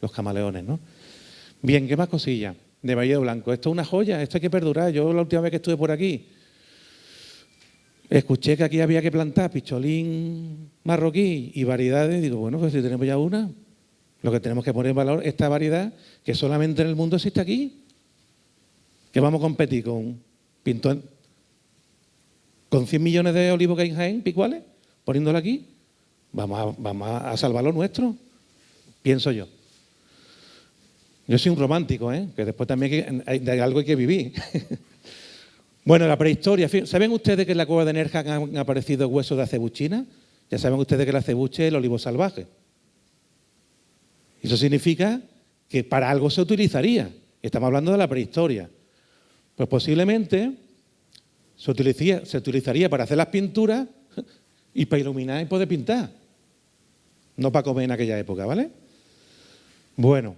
Los camaleones, ¿no? Bien, ¿qué más cosillas? De Valle Blanco. Esto es una joya, esto hay que perdurar. Yo la última vez que estuve por aquí escuché que aquí había que plantar picholín marroquí y variedades. Digo, bueno, pues si tenemos ya una, lo que tenemos que poner en valor esta variedad que solamente en el mundo existe aquí. Que vamos a competir con pintón, con 100 millones de olivos que hay en Jaén, picuales, poniéndolo aquí. Vamos a salvar lo nuestro, pienso yo. Yo soy un romántico, ¿eh? Que después también de algo hay que vivir. Bueno, la prehistoria. ¿Saben ustedes que en la cueva de Nerja han aparecido huesos de acebuchina? Ya saben ustedes que el acebuche es el olivo salvaje. Eso significa que para algo se utilizaría. Estamos hablando de la prehistoria. Pues posiblemente se utilizaría para hacer las pinturas y para iluminar y poder pintar. No para comer en aquella época, ¿vale? Bueno,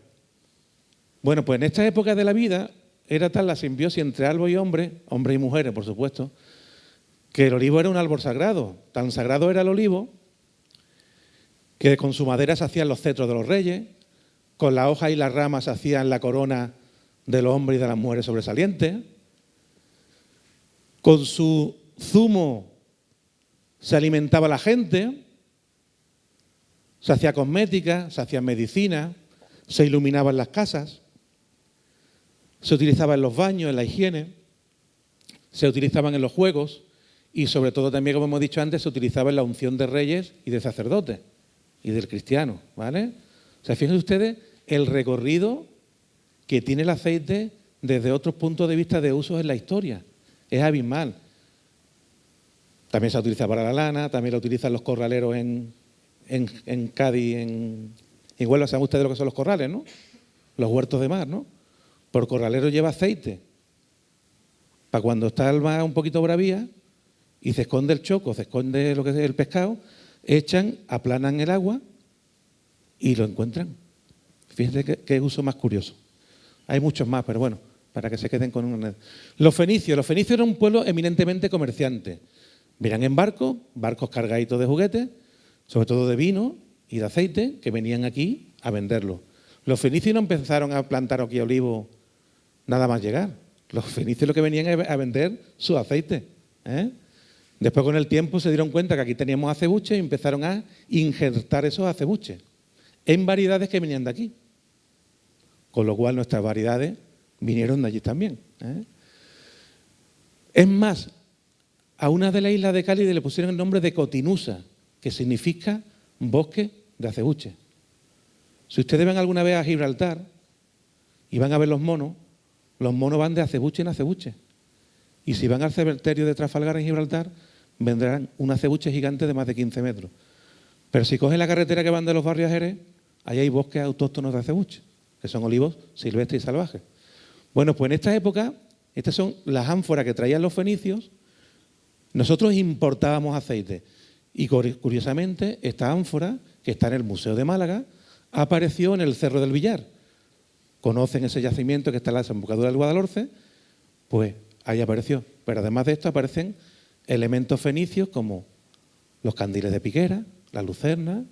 pues en esta época de la vida era tal la simbiosis entre árbol y hombre, hombres y mujeres, por supuesto, que el olivo era un árbol sagrado. Tan sagrado era el olivo que con su madera se hacían los cetros de los reyes, con las hojas y las ramas se hacían la corona de los hombres y de las mujeres sobresalientes, con su zumo se alimentaba la gente, se hacía cosmética, se hacía medicina, se iluminaban las casas, se utilizaba en los baños, en la higiene, se utilizaban en los juegos y sobre todo también, como hemos dicho antes, se utilizaba en la unción de reyes y de sacerdotes y del cristiano, ¿vale? O sea, fíjense ustedes el recorrido que tiene el aceite desde otros puntos de vista de usos en la historia. Es abismal. También se utiliza para la lana, también lo utilizan los corraleros en Cádiz, en Huelva. ¿Saben ustedes lo que son los corrales, no? Los huertos de mar, ¿no? Por corralero lleva aceite. Para cuando está el mar un poquito bravía y se esconde el choco, se esconde lo que es el pescado, echan, aplanan el agua y lo encuentran. Fíjense qué uso más curioso. Hay muchos más, pero bueno, para que se queden con una. Los fenicios eran un pueblo eminentemente comerciante. Venían en barcos cargaditos de juguetes, sobre todo de vino y de aceite, que venían aquí a venderlo. Los fenicios no empezaron a plantar aquí olivos nada más llegar. Los fenicios lo que venían a vender su aceite, ¿eh? Después con el tiempo se dieron cuenta que aquí teníamos acebuches y empezaron a injertar esos acebuches en variedades que venían de aquí. Con lo cual nuestras variedades vinieron de allí también, ¿eh? Es más, a una de las islas de Cádiz le pusieron el nombre de Cotinusa, que significa bosque de acebuche. Si ustedes van alguna vez a Gibraltar y van a ver los monos van de acebuche en acebuche. Y si van al cementerio de Trafalgar en Gibraltar, vendrán un acebuche gigante de más de 15 metros. Pero si cogen la carretera que van de los barrios a Jerez, ahí hay bosques autóctonos de acebuche, que son olivos silvestres y salvajes. Bueno, pues en esta época, estas son las ánforas que traían los fenicios. Nosotros importábamos aceite. Y curiosamente, esta ánfora, que está en el Museo de Málaga, apareció en el Cerro del Villar. Conocen ese yacimiento que está en la desembocadura del Guadalhorce, pues ahí apareció. Pero además de esto aparecen elementos fenicios como los candiles de piquera, las lucernas,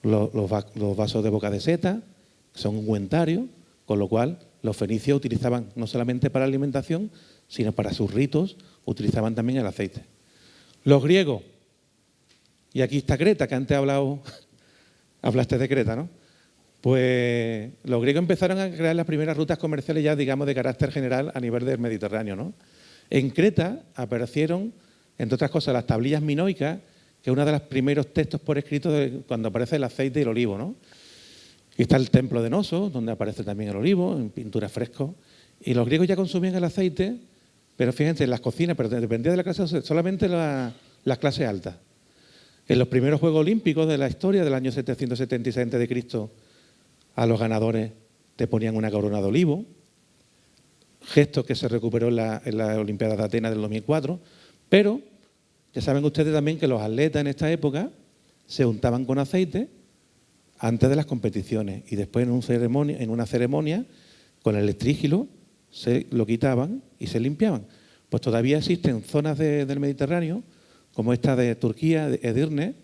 los vasos de boca de seta, que son ungüentarios, con lo cual los fenicios utilizaban no solamente para alimentación, sino para sus ritos, utilizaban también el aceite. Los griegos, y aquí está Creta, que antes hablaste de Creta, ¿no? Pues los griegos empezaron a crear las primeras rutas comerciales ya, digamos, de carácter general a nivel del Mediterráneo, ¿no? En Creta aparecieron, entre otras cosas, las tablillas minoicas, que es uno de los primeros textos por escrito de cuando aparece el aceite y el olivo, ¿no? Y está el templo de Nosos, donde aparece también el olivo, en pinturas frescos. Y los griegos ya consumían el aceite, pero fíjense, en las cocinas, pero dependía de la clase, solamente las clases altas. En los primeros Juegos Olímpicos de la historia, del año 776 a.C., a los ganadores te ponían una corona de olivo, gesto que se recuperó en las Olimpiadas de Atenas del 2004, pero ya saben ustedes también que los atletas en esta época se untaban con aceite antes de las competiciones y después en una ceremonia con el estrígilo se lo quitaban y se limpiaban. Pues todavía existen zonas del Mediterráneo, como esta de Turquía, de Edirne,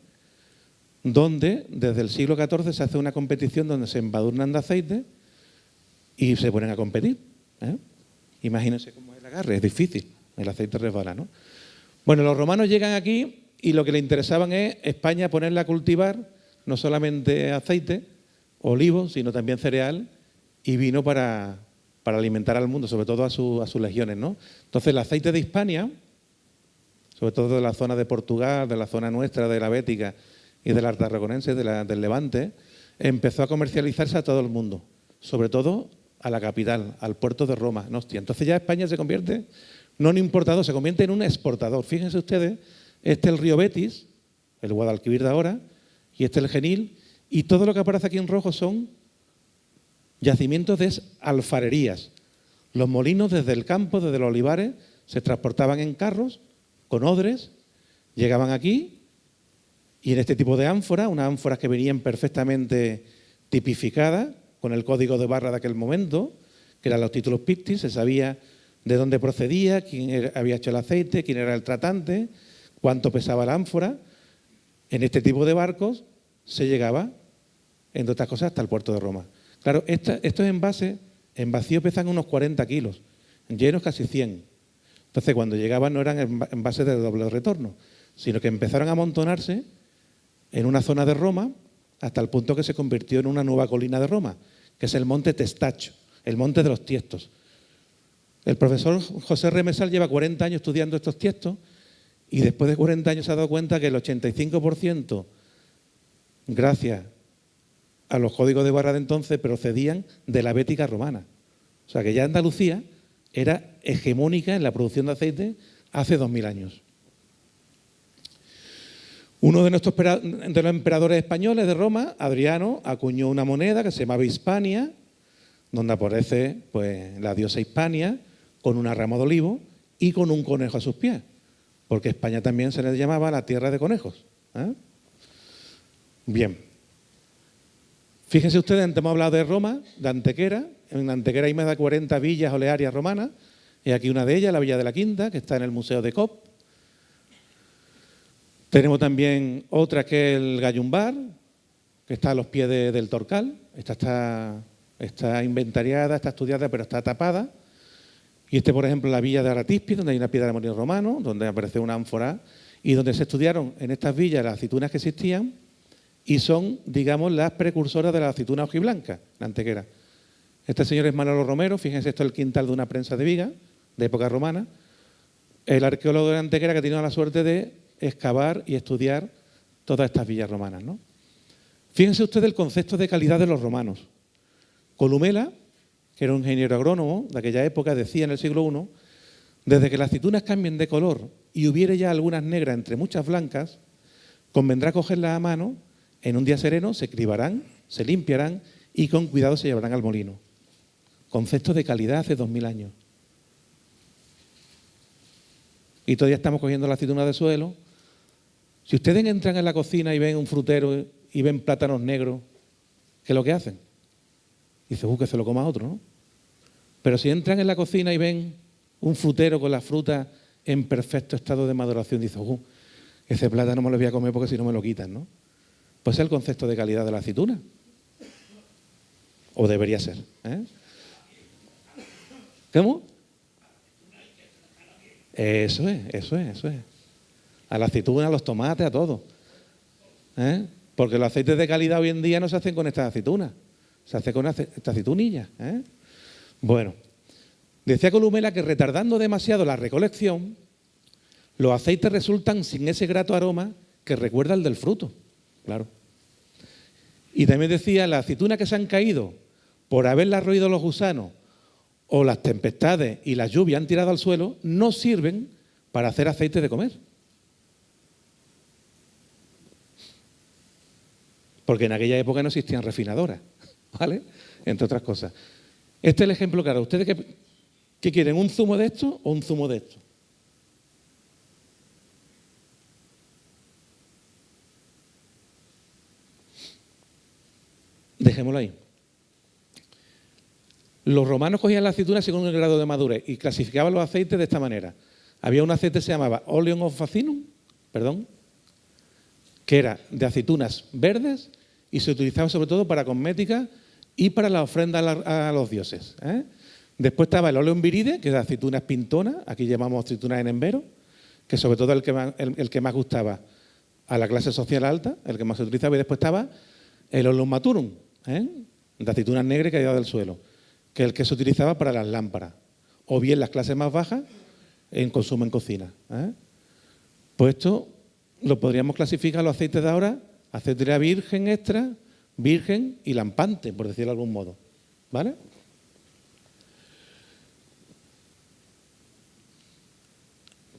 donde desde el siglo XIV se hace una competición donde se embadurnan de aceite y se ponen a competir, ¿eh? Imagínense cómo es el agarre, es difícil, el aceite resbala, ¿no? Bueno, los romanos llegan aquí y lo que les interesaban es España ponerla a cultivar no solamente aceite, olivo, sino también cereal y vino para alimentar al mundo, sobre todo a sus legiones, ¿no? Entonces el aceite de Hispania, sobre todo de la zona de Portugal, de la zona nuestra, de la Bética y de la Tarraconense, del Levante, empezó a comercializarse a todo el mundo. sobre todo a la capital, al puerto de Roma, en Ostia. Entonces ya España se convierte no en importador, se convierte en un exportador. Fíjense ustedes, este es el río Betis, el Guadalquivir de ahora, y este es el Genil, y todo lo que aparece aquí en rojo son yacimientos de alfarerías. Los molinos desde el campo, desde los olivares, se transportaban en carros con odres, llegaban aquí y en este tipo de ánforas, unas ánforas que venían perfectamente tipificadas con el código de barra de aquel momento, que eran los títulos Pictis, se sabía de dónde procedía, quién había hecho el aceite, quién era el tratante, cuánto pesaba la ánfora. En este tipo de barcos se llegaba, entre otras cosas, hasta el puerto de Roma. Claro, estos envases en vacío pesan unos 40 kilos, en llenos casi 100. Entonces, cuando llegaban no eran envases de doble retorno, sino que empezaron a amontonarse en una zona de Roma hasta el punto que se convirtió en una nueva colina de Roma, que es el monte Testaccio, el monte de los tiestos. El profesor José Remesal lleva 40 años estudiando estos tiestos y después de 40 años se ha dado cuenta que el 85%, gracias a los códigos de barra de entonces, procedían de la Bética romana. O sea que ya Andalucía era hegemónica en la producción de aceite hace 2000 años. Uno de los emperadores españoles de Roma, Adriano, acuñó una moneda que se llamaba Hispania, donde aparece pues, la diosa Hispania con una rama de olivo y con un conejo a sus pies, porque España también se le llamaba la tierra de conejos. Bien. Fíjense ustedes, antes hemos hablado de Roma, de Antequera. En Antequera hay más de 40 villas olearias romanas. Y aquí una de ellas, la Villa de la Quinta, que está en el Museo de Cop. Tenemos también otra que es el Gallumbar, que está a los pies del Torcal. Esta está inventariada, está estudiada, pero está tapada. Y por ejemplo, la Villa de Aratispis, donde hay una piedra de molino romano, donde aparece una ánfora, y donde se estudiaron en estas villas las aceitunas que existían, y son, digamos, las precursoras de la aceituna hojiblanca, la Antequera. Este señor es Manolo Romero, fíjense, esto es el quintal de una prensa de viga, de época romana. El arqueólogo de la Antequera que ha tenido la suerte de excavar y estudiar todas estas villas romanas, ¿no? Fíjense ustedes el concepto de calidad de los romanos. Columela, que era un ingeniero agrónomo de aquella época, decía en el siglo I, desde que las aceitunas cambien de color y hubiere ya algunas negras entre muchas blancas, convendrá cogerlas a mano. En un día sereno se cribarán, se limpiarán y con cuidado se llevarán al molino. Concepto de calidad hace 2000 años. Y todavía estamos cogiendo la aceituna de suelo. Si ustedes entran en la cocina y ven un frutero y ven plátanos negros, ¿qué es lo que hacen? Dicen, que se lo coma otro, ¿no? Pero si entran en la cocina y ven un frutero con la fruta en perfecto estado de maduración, dicen, ese plátano me lo voy a comer porque si no me lo quitan, ¿no? Pues es el concepto de calidad de la aceituna. O debería ser. ¿Cómo? Eso es. A la aceituna, a los tomates, a todo. Porque los aceites de calidad hoy en día no se hacen con estas aceitunas. Se hace con esta aceitunilla. Bueno, decía Columela que retardando demasiado la recolección, los aceites resultan sin ese grato aroma que recuerda el del fruto. Claro. Y también decía, las aceitunas que se han caído por haberlas roído los gusanos o las tempestades y las lluvias han tirado al suelo, no sirven para hacer aceite de comer. Porque en aquella época no existían refinadoras, ¿vale? Entre otras cosas. Este es el ejemplo claro. ¿Ustedes qué quieren? ¿Un zumo de esto o un zumo de esto? Dejémoslo ahí. Los romanos cogían la aceituna según el grado de madurez y clasificaban los aceites de esta manera. Había un aceite que se llamaba Oleum of Facinum, que era de aceitunas verdes y se utilizaba sobre todo para cosmética y para la ofrenda a los dioses. Después estaba el Oleum viride, que es de aceitunas pintonas, aquí llamamos aceitunas en embero, que sobre todo el que más gustaba a la clase social alta, el que más se utilizaba, y después estaba el Oleum maturum, de aceitunas negras que había del suelo, que es el que se utilizaba para las lámparas, o bien las clases más bajas en consumo en cocina. Pues esto lo podríamos clasificar los aceites de ahora, aceite de virgen extra, virgen y lampante, por decirlo de algún modo. ¿Vale?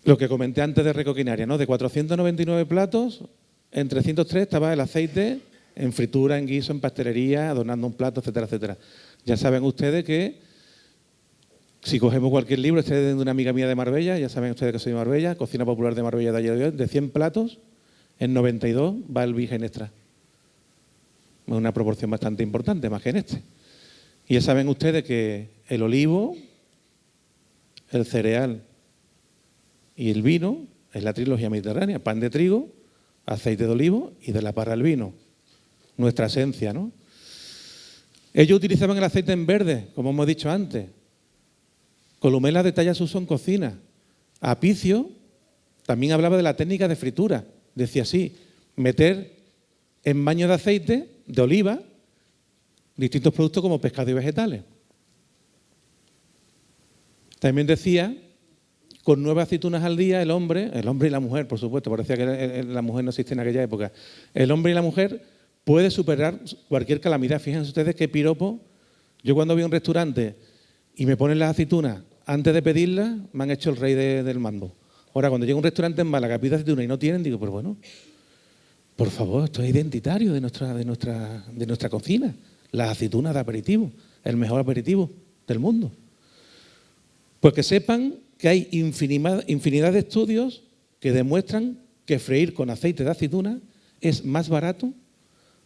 Lo que comenté antes de Recoquinaria, ¿no? De 499 platos, en 303 estaba el aceite en fritura, en guiso, en pastelería, adornando un plato, etcétera, etcétera. Ya saben ustedes que si cogemos cualquier libro, este es de una amiga mía de Marbella, ya saben ustedes que soy de Marbella, cocina popular de Marbella de ayer de hoy, de 100 platos, en 92 va el virgen extra. Una proporción bastante importante, más que en este. Y ya saben ustedes que el olivo, el cereal y el vino es la trilogía mediterránea: pan de trigo, aceite de olivo y de la parra el vino. Nuestra esencia, ¿no? Ellos utilizaban el aceite en verde, como hemos dicho antes. Columela detalla su uso en cocina. Apicio también hablaba de la técnica de fritura. Decía así: meter en baño de aceite de oliva distintos productos como pescado y vegetales. También decía: con 9 aceitunas al día el hombre y la mujer, por supuesto, parecía que la mujer no existía en aquella época, el hombre y la mujer puede superar cualquier calamidad. Fíjense ustedes qué piropo. Yo cuando voy a un restaurante y me ponen las aceitunas antes de pedirlas, me han hecho el rey del mambo. Ahora, cuando llego a un restaurante en Málaga, pido aceitunas y no tienen, digo, pero bueno, por favor, esto es identitario de nuestra cocina. Las aceitunas de aperitivo, el mejor aperitivo del mundo. Pues que sepan que hay infinidad de estudios que demuestran que freír con aceite de aceituna es más barato,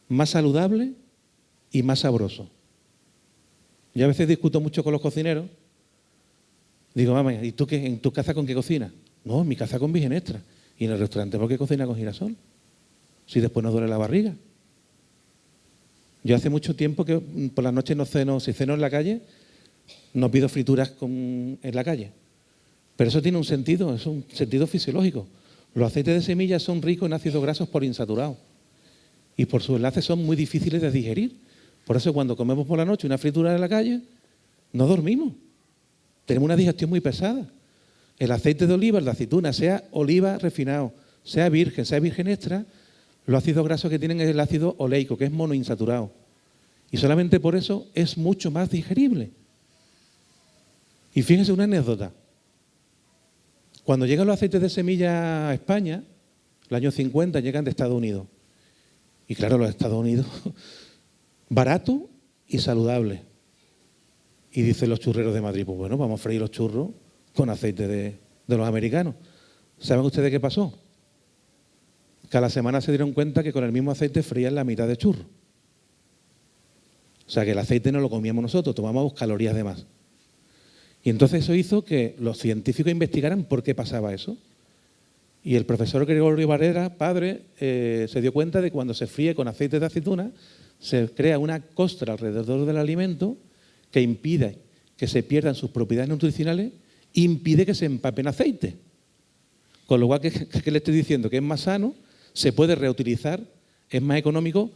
más saludable y más sabroso. Yo a veces discuto mucho con los cocineros. Digo, mamá, ¿y tú qué, en tu casa con qué cocinas? No, en mi casa con virgen extra. ¿Y en el restaurante por qué cocina con girasol? Si después nos duele la barriga. Yo hace mucho tiempo que por las noches no ceno, si ceno en la calle, no pido frituras en la calle. Pero eso tiene un sentido, es un sentido fisiológico. Los aceites de semillas son ricos en ácidos grasos poliinsaturados y por sus enlaces son muy difíciles de digerir. Por eso cuando comemos por la noche una fritura en la calle, no dormimos. Tenemos una digestión muy pesada. El aceite de oliva, el de aceituna, sea oliva refinado, sea virgen extra, los ácidos grasos que tienen es el ácido oleico, que es monoinsaturado. Y solamente por eso es mucho más digerible. Y fíjense una anécdota. Cuando llegan los aceites de semilla a España, el año 50 llegan de Estados Unidos. Y claro, los Estados Unidos, barato y saludable. Y dicen los churreros de Madrid, pues bueno, vamos a freír los churros con aceite de los americanos. ¿Saben ustedes qué pasó? Que a la semana se dieron cuenta que con el mismo aceite frían la mitad de churros. O sea que el aceite no lo comíamos nosotros, tomábamos calorías de más. Y entonces eso hizo que los científicos investigaran por qué pasaba eso. Y el profesor Gregorio Barrera, padre, se dio cuenta de que cuando se fríe con aceite de aceituna, se crea una costra alrededor del alimento que impide que se pierdan sus propiedades nutricionales e impide que se empape en aceite. Con lo cual, ¿qué le estoy diciendo? Que es más sano, se puede reutilizar, es más económico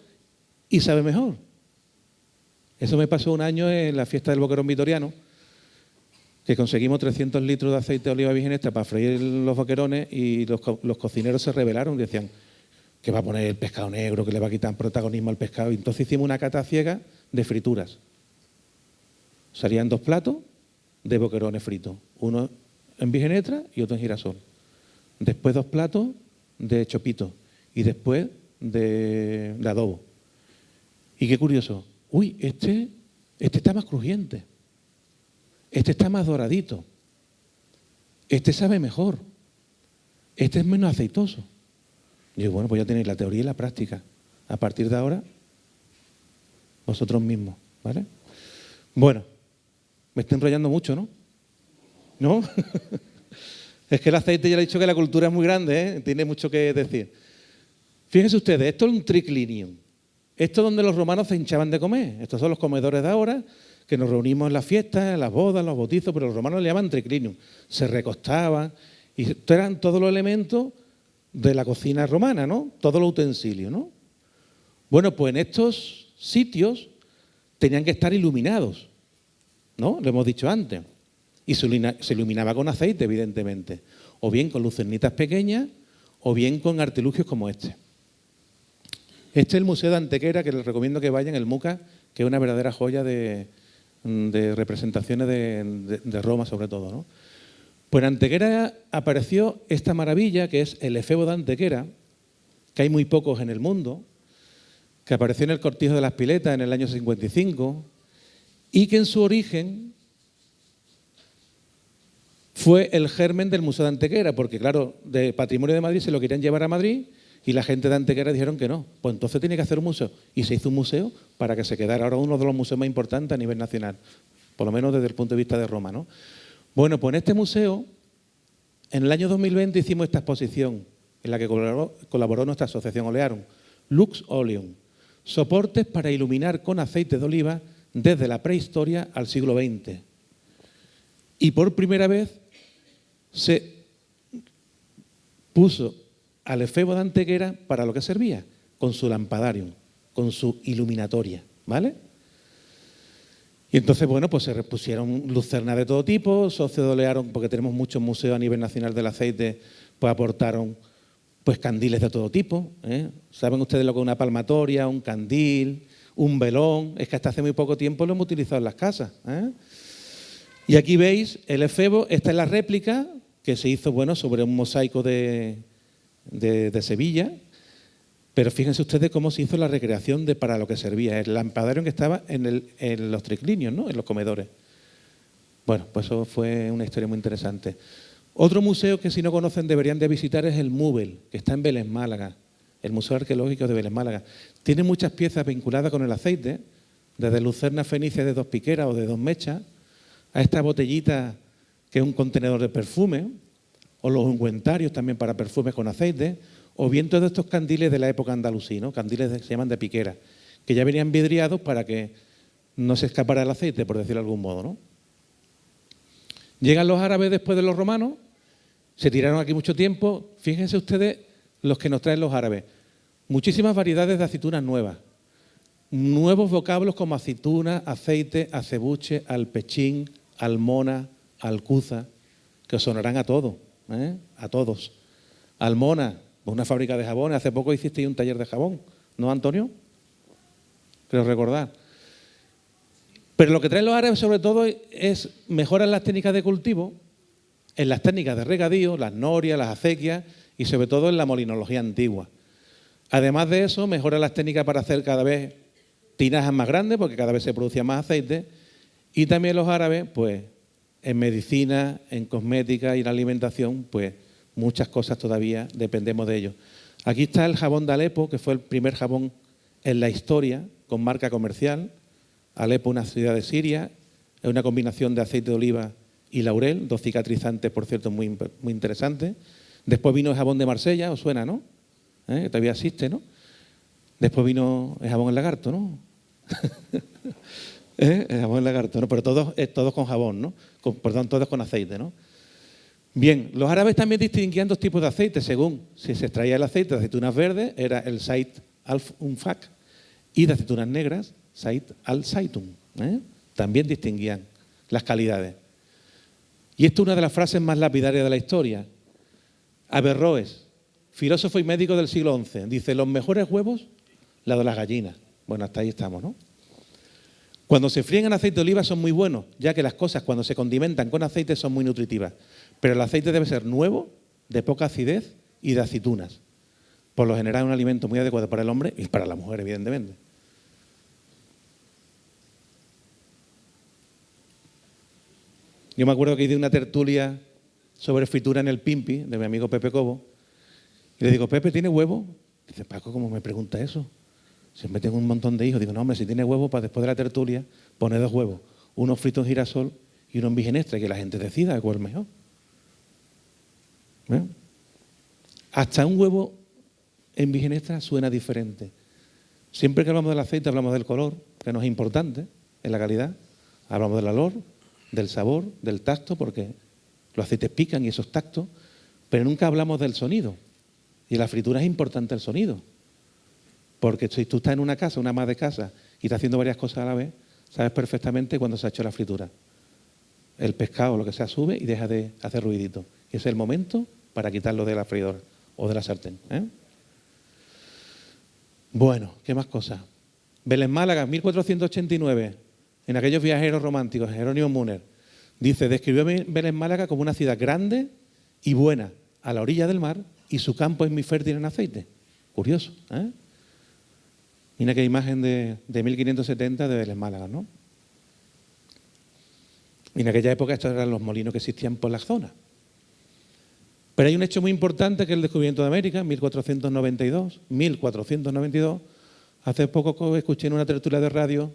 y sabe mejor. Eso me pasó un año en la fiesta del Boquerón Vitoriano, que conseguimos 300 litros de aceite de oliva virgen extra para freír los boquerones y los cocineros se rebelaron y decían que va a poner el pescado negro, que le va a quitar protagonismo al pescado. Y entonces hicimos una cata ciega de frituras. Salían 2 platos de boquerones fritos, uno en virgen extra y otro en girasol. Después 2 platos de chopito y después de adobo. Y qué curioso, uy, este está más crujiente. Este está más doradito. Este sabe mejor. Este es menos aceitoso. Y digo, bueno, pues ya tenéis la teoría y la práctica. A partir de ahora, vosotros mismos, ¿vale? Bueno, me estoy enrollando mucho, ¿no? ¿No? Es que el aceite, ya le he dicho que la cultura es muy grande, ¿eh? Tiene mucho que decir. Fíjense ustedes, esto es un triclinium. Esto es donde los romanos se hinchaban de comer. Estos son los comedores de ahora, que nos reunimos en las fiestas, en las bodas, en los bautizos, pero los romanos le llamaban triclinium. Se recostaban, y estos eran todos los elementos de la cocina romana, ¿no? Todos los utensilios, ¿no? Bueno, pues en estos sitios tenían que estar iluminados, ¿no? Lo hemos dicho antes. Y se iluminaba con aceite, evidentemente. O bien con lucernitas pequeñas, o bien con artilugios como este. Este es el Museo de Antequera, que les recomiendo que vayan, el MUCA, que es una verdadera joya de de representaciones de Roma sobre todo, ¿no? Pues en Antequera apareció esta maravilla que es el efebo de Antequera, que hay muy pocos en el mundo, que apareció en el Cortijo de las Piletas en el año 55 y que en su origen fue el germen del Museo de Antequera, porque claro, de Patrimonio de Madrid se lo querían llevar a Madrid y la gente de Antequera dijeron que no. Pues entonces tiene que hacer un museo. Y se hizo un museo para que se quedara ahora uno de los museos más importantes a nivel nacional, por lo menos desde el punto de vista de Roma, ¿no? Bueno, pues en este museo, en el año 2020 hicimos esta exposición en la que colaboró nuestra asociación Olearum, Lux Oleum, soportes para iluminar con aceite de oliva desde la prehistoria al siglo XX. Y por primera vez se puso al efebo de Antequera para lo que servía, con su lampadarium, con su iluminatoria, ¿vale? Y entonces, bueno, pues se repusieron lucernas de todo tipo, socios de Olearum, porque tenemos muchos museos a nivel nacional del aceite, pues aportaron pues candiles de todo tipo, ¿eh? ¿Saben ustedes lo que es una palmatoria, un candil, un velón? Es que hasta hace muy poco tiempo lo hemos utilizado en las casas, ¿eh? Y aquí veis el efebo, esta es la réplica que se hizo, bueno, sobre un mosaico de Sevilla, pero fíjense ustedes cómo se hizo la recreación de para lo que servía, el lampadario que estaba en los triclinios, ¿no? En los comedores. Bueno, pues eso fue una historia muy interesante. Otro museo que si no conocen deberían de visitar es el Múbel, que está en Vélez, Málaga, el Museo Arqueológico de Vélez, Málaga. Tiene muchas piezas vinculadas con el aceite, desde lucernas fenicias de 2 piqueras o de 2 mechas, a esta botellita que es un contenedor de perfume, o los ungüentarios también para perfumes con aceite, o bien todos estos candiles de la época andalusí, ¿no? Candiles que se llaman de piquera, que ya venían vidriados para que no se escapara el aceite, por decirlo de algún modo, ¿no? Llegan los árabes después de los romanos, se tiraron aquí mucho tiempo. Fíjense ustedes los que nos traen los árabes. Muchísimas variedades de aceitunas nuevas. Nuevos vocablos como aceituna, aceite, acebuche, alpechín, almona, alcuza, que os sonarán a todos, ¿eh? A todos. Almona, una fábrica de jabones. Hace poco hicisteis un taller de jabón, ¿no, Antonio? Creo recordar. Pero lo que traen los árabes sobre todo es mejorar las técnicas de cultivo, en las técnicas de regadío, las norias, las acequias y sobre todo en la molinología antigua. Además de eso, mejora las técnicas para hacer cada vez tinajas más grandes, porque cada vez se producía más aceite, y también los árabes, pues, en medicina, en cosmética y en alimentación, pues, muchas cosas todavía dependemos de ellos. Aquí está el jabón de Alepo, que fue el primer jabón en la historia con marca comercial. Alepo, una ciudad de Siria, es una combinación de aceite de oliva y laurel, 2 cicatrizantes, por cierto, muy interesantes. Después vino el jabón de Marsella, os suena, ¿no? Que todavía existe, ¿no? Después vino el jabón el lagarto, ¿no? El jabón el lagarto, ¿no? Pero todos con jabón, ¿no? Perdón, todos con aceite, ¿no? Bien, los árabes también distinguían 2 tipos de aceite, según si se extraía el aceite de aceitunas verdes, era el Said al-Unfak, y de aceitunas negras, Said al-Zaitun. También distinguían las calidades. Y esta es una de las frases más lapidarias de la historia. Averroes, filósofo y médico del siglo XI, dice: los mejores huevos, la de las gallinas. Bueno, hasta ahí estamos, ¿no? Cuando se fríen en aceite de oliva son muy buenos, ya que las cosas cuando se condimentan con aceite son muy nutritivas. Pero el aceite debe ser nuevo, de poca acidez y de aceitunas. Por lo general es un alimento muy adecuado para el hombre y para la mujer, evidentemente. Yo me acuerdo que hice una tertulia sobre fritura en el Pimpi, de mi amigo Pepe Cobo, y le digo: Pepe, ¿tiene huevo? Dice: Paco, ¿cómo me pregunta eso? Siempre tengo un montón de hijos. Digo: no, hombre, si tiene huevo, para después de la tertulia, pone 2 huevos. Uno frito en girasol y uno en virgen extra, y que la gente decida cuál es mejor. ¿Eh? Hasta un huevo en virgen extra suena diferente. Siempre que hablamos del aceite, hablamos del color, que no es importante en la calidad. Hablamos del olor, del sabor, del tacto, porque los aceites pican y esos tactos, pero nunca hablamos del sonido. Y en la fritura es importante el sonido. Porque si tú estás en una casa, una ama de casa, y estás haciendo varias cosas a la vez, sabes perfectamente cuándo se ha hecho la fritura. El pescado o lo que sea sube y deja de hacer ruidito. Y ese es el momento para quitarlo de la freidora o de la sartén. Bueno, ¿qué más cosas? Vélez, Málaga, 1489. en aquellos viajeros románticos, Jerónimo Müner, dice, describió Vélez Málaga como una ciudad grande y buena, a la orilla del mar, y su campo es muy fértil en aceite. Curioso, ¿eh? Mira qué imagen de 1570 de Vélez Málaga, ¿no? Y en aquella época estos eran los molinos que existían por la zona. Pero hay un hecho muy importante que es el descubrimiento de América, en 1492. Hace poco escuché en una tertulia de radio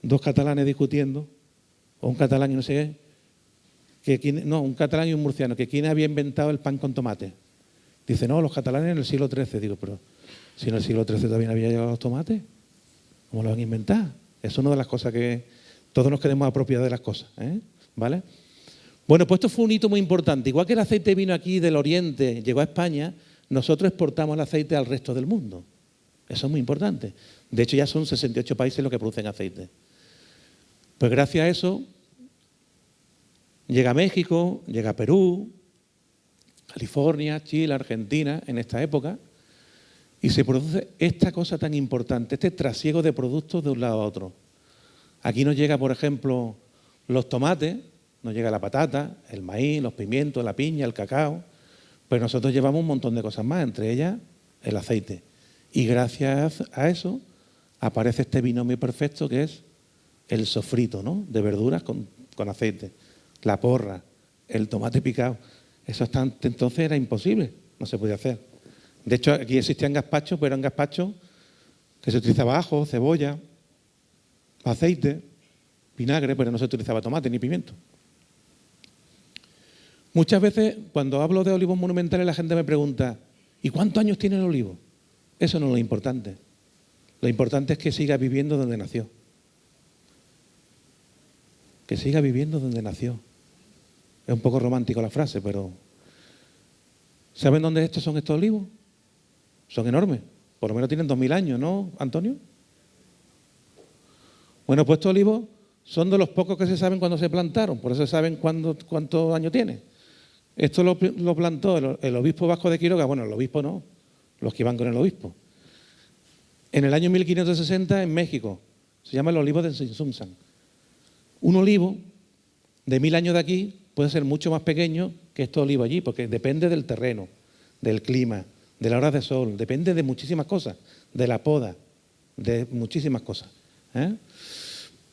dos catalanes discutiendo, o un catalán y no sé qué, un catalán y un murciano, que quién había inventado el pan con tomate. Dice, no, los catalanes en el siglo XIII. Digo, pero si en el siglo XIII también había llegado los tomates, ¿cómo lo van a inventar? Es una de las cosas que todos nos queremos apropiar de las cosas, ¿eh? ¿Vale? Bueno, pues esto fue un hito muy importante. Igual que el aceite vino aquí del Oriente, llegó a España, nosotros exportamos el aceite al resto del mundo. Eso es muy importante. De hecho, ya son 68 países los que producen aceite. Pues gracias a eso, llega a México, llega a Perú, California, Chile, Argentina, en esta época, y se produce esta cosa tan importante, este trasiego de productos de un lado a otro. Aquí nos llega, por ejemplo, los tomates, nos llega la patata, el maíz, los pimientos, la piña, el cacao, pero nosotros llevamos un montón de cosas más, entre ellas el aceite. Y gracias a eso aparece este binomio perfecto que es el sofrito, ¿no?, de verduras con aceite, la porra, el tomate picado. Eso hasta entonces era imposible, no se podía hacer. De hecho, aquí existían gazpachos, pero eran gazpachos que se utilizaba ajo, cebolla, aceite, vinagre, pero no se utilizaba tomate ni pimiento. Muchas veces, cuando hablo de olivos monumentales, la gente me pregunta, ¿y cuántos años tiene el olivo? Eso no es lo importante. Lo importante es que siga viviendo donde nació. Que siga viviendo donde nació. Es un poco romántico la frase, pero ¿saben dónde son estos olivos? Son enormes. Por lo menos tienen 2000 años, ¿no, Antonio? Bueno, pues estos olivos son de los pocos que se saben cuándo se plantaron, por eso saben cuántos años tiene. Esto lo plantó el obispo Vasco de Quiroga, bueno, el obispo no, los que iban con el obispo. En el año 1560 en México, se llama el olivo de Tzintzuntzan. Un olivo de 1000 años de aquí puede ser mucho más pequeño que este olivo allí, porque depende del terreno, del clima, de las horas de sol, depende de muchísimas cosas, de la poda, de muchísimas cosas, ¿eh?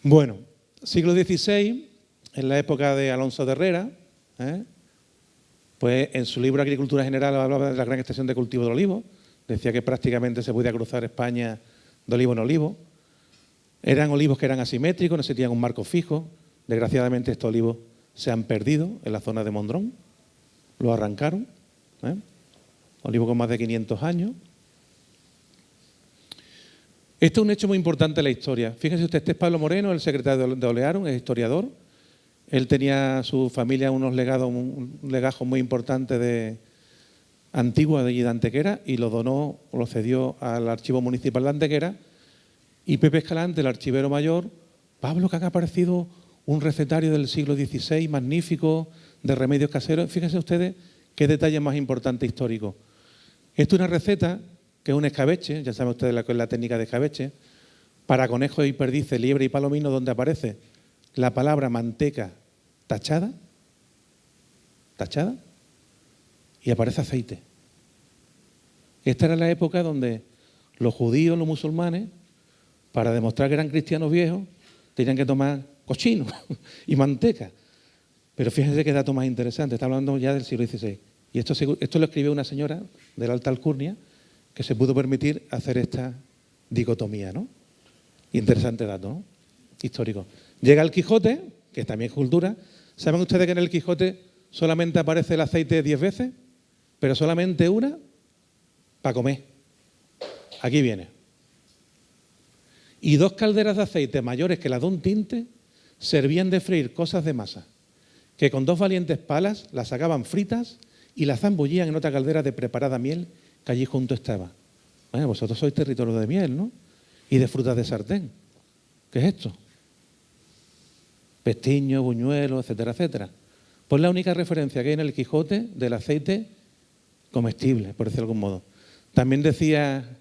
Bueno, siglo XVI, en la época de Alonso de Herrera, pues en su libro Agricultura General hablaba de la gran extensión de cultivo de olivo, decía que prácticamente se podía cruzar España de olivo en olivo. Eran olivos que eran asimétricos, no se tenían un marco fijo. Desgraciadamente estos olivos se han perdido en la zona de Mondrón, los arrancaron, olivos con más de 500 años. Esto es un hecho muy importante en la historia. Fíjense usted, este es Pablo Moreno, el secretario de Olearum, es historiador. Él tenía su familia un legajo muy importante de Antigua de Antequera y lo donó, lo cedió al Archivo Municipal de Antequera. Y Pepe Escalante, el archivero mayor, Pablo, que ha aparecido un recetario del siglo XVI magnífico de remedios caseros. Fíjense ustedes qué detalle más importante histórico. Esto es una receta que es un escabeche, ya saben ustedes la técnica de escabeche, para conejos y perdices, liebre y palomino, donde aparece la palabra manteca tachada, y aparece aceite. Esta era la época donde los judíos, los musulmanes, para demostrar que eran cristianos viejos, tenían que tomar cochino y manteca. Pero fíjense qué dato más interesante, está hablando ya del siglo XVI. Y esto lo escribió una señora de la alta alcurnia que se pudo permitir hacer esta dicotomía, ¿no? Interesante dato, ¿no?, histórico. Llega el Quijote, que también es cultura. ¿Saben ustedes que en el Quijote solamente aparece el aceite 10 veces? Pero solamente una para comer. Aquí viene. Y 2 calderas de aceite mayores que las de un tinte servían de freír cosas de masa, que con 2 valientes palas las sacaban fritas y las zambullían en otra caldera de preparada miel que allí junto estaba. Bueno, vosotros sois territorio de miel, ¿no? Y de frutas de sartén. ¿Qué es esto? Pestiño, buñuelo, etcétera, etcétera. Pues la única referencia que hay en el Quijote del aceite comestible, por decirlo de algún modo. También decía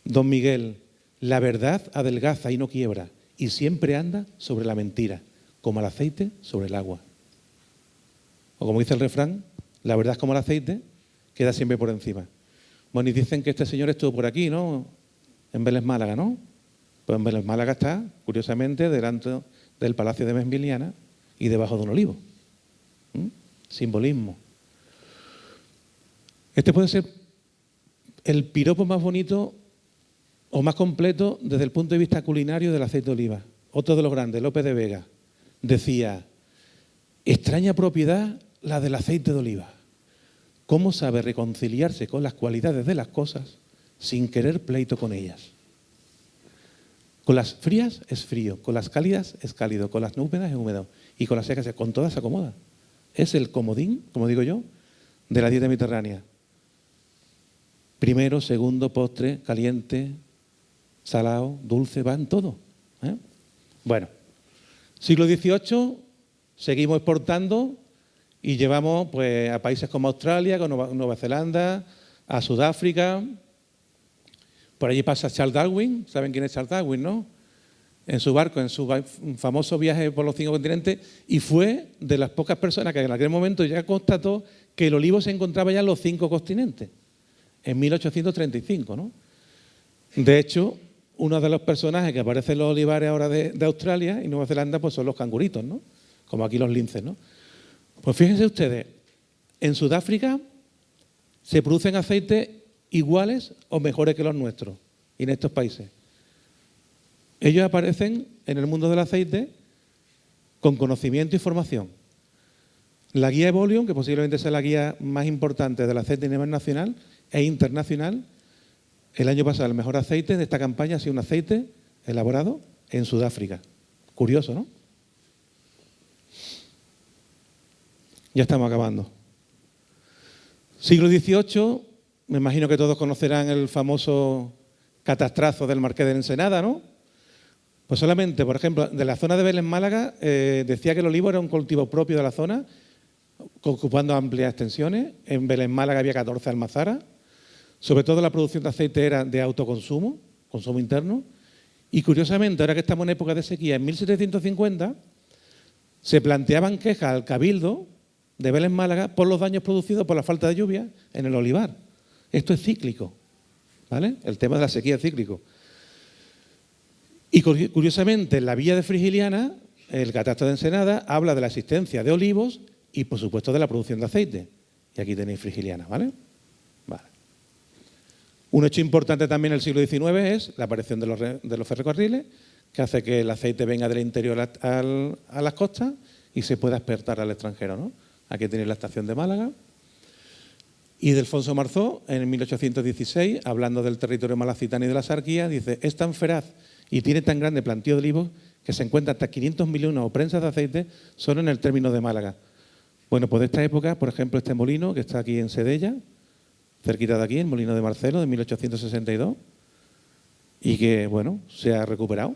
don Miguel, la verdad adelgaza y no quiebra, y siempre anda sobre la mentira, como el aceite sobre el agua. O como dice el refrán, la verdad es como el aceite, queda siempre por encima. Bueno, y dicen que este señor estuvo por aquí, ¿no? En Vélez, Málaga, ¿no? Pues en Vélez, Málaga está, curiosamente, delante del Palacio de Vespasiano y debajo de un olivo. Simbolismo. Este puede ser el piropo más bonito o más completo desde el punto de vista culinario del aceite de oliva. Otro de los grandes, Lope de Vega, decía: extraña propiedad la del aceite de oliva. ¿Cómo sabe reconciliarse con las cualidades de las cosas sin querer pleito con ellas? Con las frías es frío, con las cálidas es cálido, con las húmedas es húmedo y con las secas, con todas se acomoda. Es el comodín, como digo yo, de la dieta mediterránea. Primero, segundo, postre, caliente, salado, dulce, va en todo. Bueno, siglo XVIII, seguimos exportando y llevamos pues, a países como Australia, como Nueva Zelanda, a Sudáfrica. Por allí pasa Charles Darwin, ¿saben quién es Charles Darwin, no? En su barco, en su famoso viaje por los 5 continentes, y fue de las pocas personas que en aquel momento ya constató que el olivo se encontraba ya en los 5 continentes, en 1835, ¿no? De hecho, uno de los personajes que aparece en los olivares ahora de Australia y Nueva Zelanda pues son los canguritos, ¿no? Como aquí los linces, ¿no? Pues fíjense ustedes, en Sudáfrica se producen aceites iguales o mejores que los nuestros y en estos países. Ellos aparecen en el mundo del aceite con conocimiento y formación. La guía Evolium, que posiblemente sea la guía más importante del aceite a nivel nacional e internacional, el año pasado el mejor aceite de esta campaña ha sido un aceite elaborado en Sudáfrica. Curioso, ¿no? Ya estamos acabando. Siglo XVIII, me imagino que todos conocerán el famoso catastrazo del Marqués de Ensenada, ¿no? Pues solamente, por ejemplo, de la zona de Vélez, Málaga, decía que el olivo era un cultivo propio de la zona, ocupando amplias extensiones. En Vélez, Málaga había 14 almazaras. Sobre todo la producción de aceite era de autoconsumo, consumo interno. Y curiosamente, ahora que estamos en época de sequía, en 1750 se planteaban quejas al Cabildo de Vélez, Málaga, por los daños producidos por la falta de lluvia en el olivar. Esto es cíclico, ¿vale? El tema de la sequía es cíclico. Y curiosamente, en la villa de Frigiliana, el catastro de Ensenada habla de la existencia de olivos y, por supuesto, de la producción de aceite. Y aquí tenéis Frigiliana, ¿vale? Vale. Un hecho importante también en el siglo XIX es la aparición de los ferrocarriles, que hace que el aceite venga del interior a las costas y se pueda exportar al extranjero, ¿no? Aquí tenéis la estación de Málaga. Y de Alfonso Marzó, en 1816, hablando del territorio malacitano y de la Sarquía, dice: es tan feraz y tiene tan grande plantío de olivos que se encuentra hasta 500 milinos o prensas de aceite solo en el término de Málaga. Bueno, pues de esta época, por ejemplo, este molino que está aquí en Sedella, cerquita de aquí, el molino de Marcelo, de 1862, y que, bueno, se ha recuperado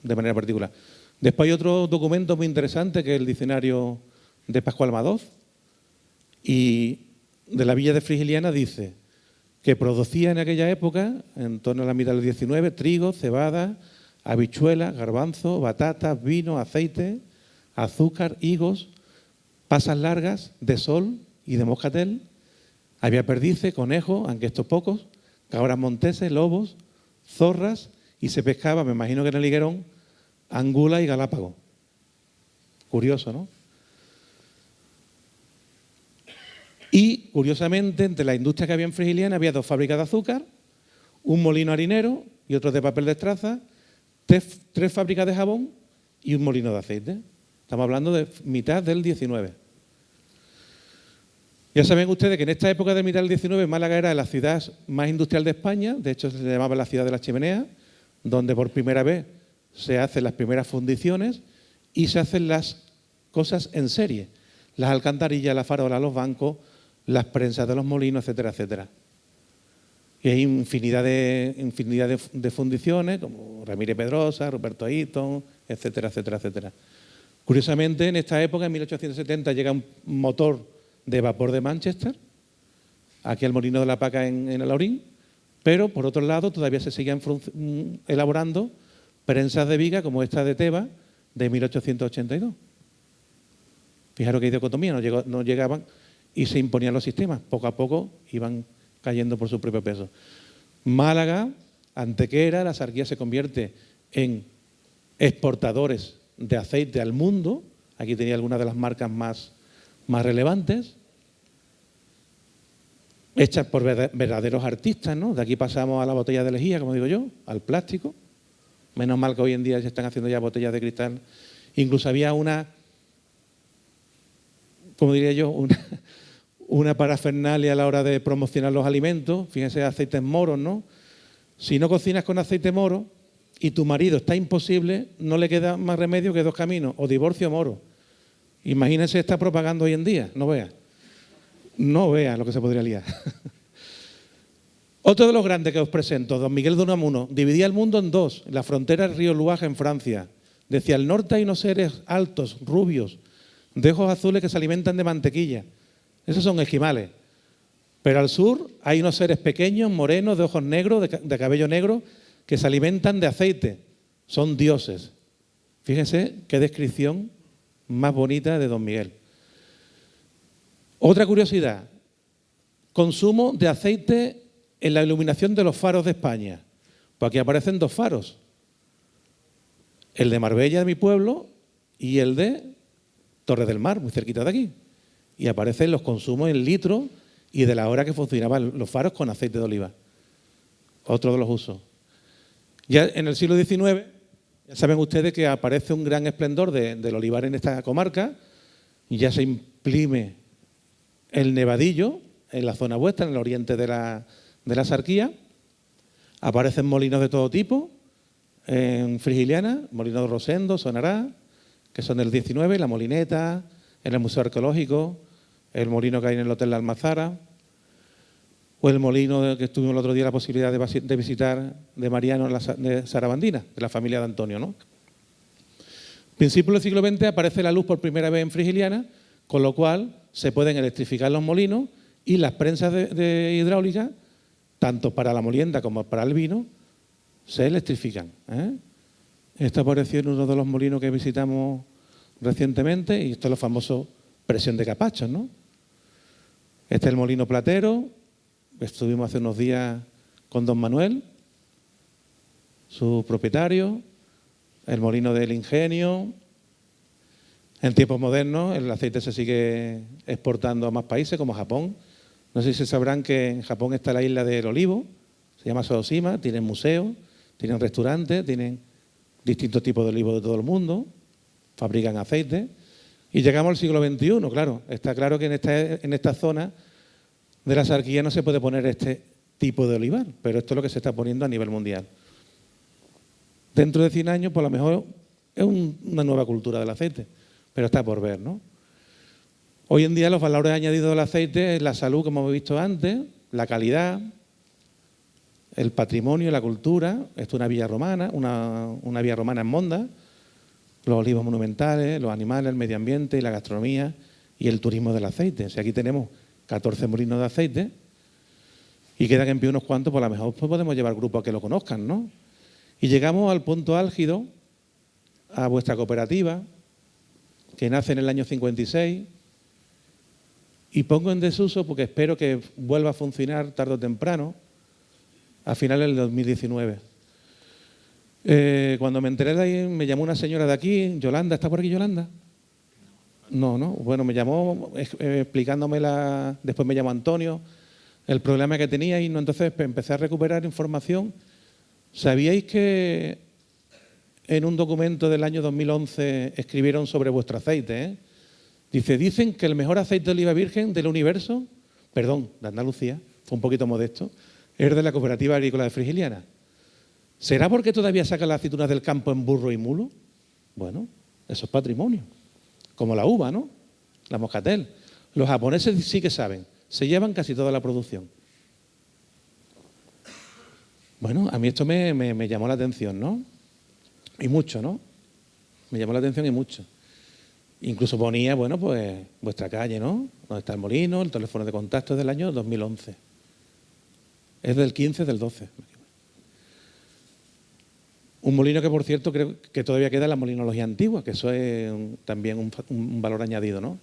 de manera particular. Después hay otro documento muy interesante que es el diccionario de Pascual Madoz, y de la villa de Frigiliana dice que producía en aquella época, en torno a la mitad del 19, trigo, cebada, habichuelas, garbanzo, batatas, vino, aceite, azúcar, higos, pasas largas de sol y de moscatel. Había perdices, conejos, aunque estos pocos, cabras monteses, lobos, zorras, y se pescaba, me imagino que en el higuerón, angula y galápago. Curioso, ¿no? Y, curiosamente, entre la industria que había en Frigiliana había 2 fábricas de azúcar, un molino harinero y otro de papel de estraza, 3 fábricas de jabón y un molino de aceite. Estamos hablando de mitad del 19. Ya saben ustedes que en esta época de mitad del 19 Málaga era la ciudad más industrial de España, de hecho se llamaba la ciudad de las chimeneas, donde por primera vez se hacen las primeras fundiciones y se hacen las cosas en serie. Las alcantarillas, la farola, los bancos, las prensas de los molinos, etcétera, etcétera. Y hay infinidad de fundiciones, como Ramírez Pedrosa, Ruperto Ayrton, etcétera, etcétera, etcétera. Curiosamente, en esta época, en 1870, llega un motor de vapor de Manchester, aquí al molino de la Paca en Alaurín, pero por otro lado todavía se seguían elaborando prensas de viga como esta de Tebas de 1882. Fijaros que hay dicotomía, no llegaban y se imponían los sistemas. Poco a poco iban cayendo por su propio peso. Málaga, Antequera, la Sarguía se convierte en exportadores de aceite al mundo. Aquí tenía algunas de las marcas más relevantes, hechas por verdaderos artistas, ¿no? De aquí pasamos a la botella de lejía, como digo yo, al plástico. Menos mal que hoy en día se están haciendo ya botellas de cristal. Incluso había una, como diría yo, una parafernalia a la hora de promocionar los alimentos. Fíjense, aceites moros, ¿no? Si no cocinas con aceite moro y tu marido está imposible, no le queda más remedio que dos caminos, o divorcio o moro. Imagínense esta propaganda hoy en día, no vea. No vea lo que se podría liar. Otro de los grandes que os presento, don Miguel de Unamuno, dividía el mundo en dos. La frontera del río Luage en Francia. Decía, al norte hay unos seres altos, rubios, de ojos azules que se alimentan de mantequilla. Esos son esquimales. Pero al sur hay unos seres pequeños, morenos, de ojos negros, de cabello negro, que se alimentan de aceite. Son dioses. Fíjense qué descripción más bonita de don Miguel. Otra curiosidad, consumo de aceite en la iluminación de los faros de España. Pues aquí aparecen dos faros. El de Marbella, de mi pueblo, y el de Torre del Mar, muy cerquita de aquí. Y aparecen los consumos en litros y de la hora que funcionaban los faros con aceite de oliva. Otro de los usos. Ya en el siglo XIX, ya saben ustedes que aparece un gran esplendor del olivar en esta comarca, y ya se imprime el nevadillo en la zona vuestra, en el oriente de la Sarquía. Aparecen molinos de todo tipo, en Frigiliana, Molino de Rosendo, Sonará, que son del 19, la Molineta, en el Museo Arqueológico, el molino que hay en el Hotel La Almazara, o el molino que tuvimos el otro día la posibilidad de visitar de Mariano de Sarabandina, de la familia de Antonio, ¿no? A principios del siglo XX aparece la luz por primera vez en Frigiliana, con lo cual se pueden electrificar los molinos y las prensas de hidráulica, tanto para la molienda como para el vino, se electrifican. Esto apareció en uno de los molinos que visitamos recientemente, y esto es lo famoso presión de capachos, ¿no? Este es el molino platero. Estuvimos hace unos días con don Manuel, su propietario, el molino del Ingenio. En tiempos modernos el aceite se sigue exportando a más países como Japón. No sé si sabrán que en Japón está la isla del olivo, se llama Saoshima, tienen museos, tienen restaurantes, tienen distintos tipos de olivo de todo el mundo, fabrican aceite. Y llegamos al siglo XXI, claro. Está claro que en esta zona de la Sarquía no se puede poner este tipo de olivar, pero esto es lo que se está poniendo a nivel mundial. Dentro de 100 años, por lo mejor, es una nueva cultura del aceite, pero está por ver, ¿no? Hoy en día los valores añadidos del aceite es la salud, como hemos visto antes, la calidad, el patrimonio, la cultura. Esto es una villa romana, una villa romana en Monda, los olivos monumentales, los animales, el medio ambiente y la gastronomía y el turismo del aceite. O sea, aquí tenemos 14 molinos de aceite y quedan en pie unos cuantos, pues a lo mejor pues podemos llevar grupos a que lo conozcan, ¿no? Y llegamos al punto álgido, a vuestra cooperativa, que nace en el año 56, y pongo en desuso porque espero que vuelva a funcionar tarde o temprano, a finales del 2019. Cuando me enteré de ahí, me llamó una señora de aquí, Yolanda. ¿Está por aquí Yolanda? No. Bueno, me llamó explicándome después me llamó Antonio, el problema que tenía, y no, entonces empecé a recuperar información. ¿Sabíais que en un documento del año 2011 escribieron sobre vuestro aceite? Dicen que el mejor aceite de oliva virgen del universo, perdón, de Andalucía, fue un poquito modesto, es de la Cooperativa Agrícola de Frigiliana. ¿Será porque todavía sacan las aceitunas del campo en burro y mulo? Bueno, eso es patrimonio. Como la uva, ¿no? La moscatel. Los japoneses sí que saben, se llevan casi toda la producción. Bueno, a mí esto me llamó la atención, ¿no? Y mucho, ¿no? Me llamó la atención y mucho. Incluso ponía, bueno, pues vuestra calle, ¿no? Donde está el molino, el teléfono de contacto es del año 2011. Es del 15 del 12. Un molino que, por cierto, creo que todavía queda en la molinología antigua, que eso es también un valor añadido, ¿no?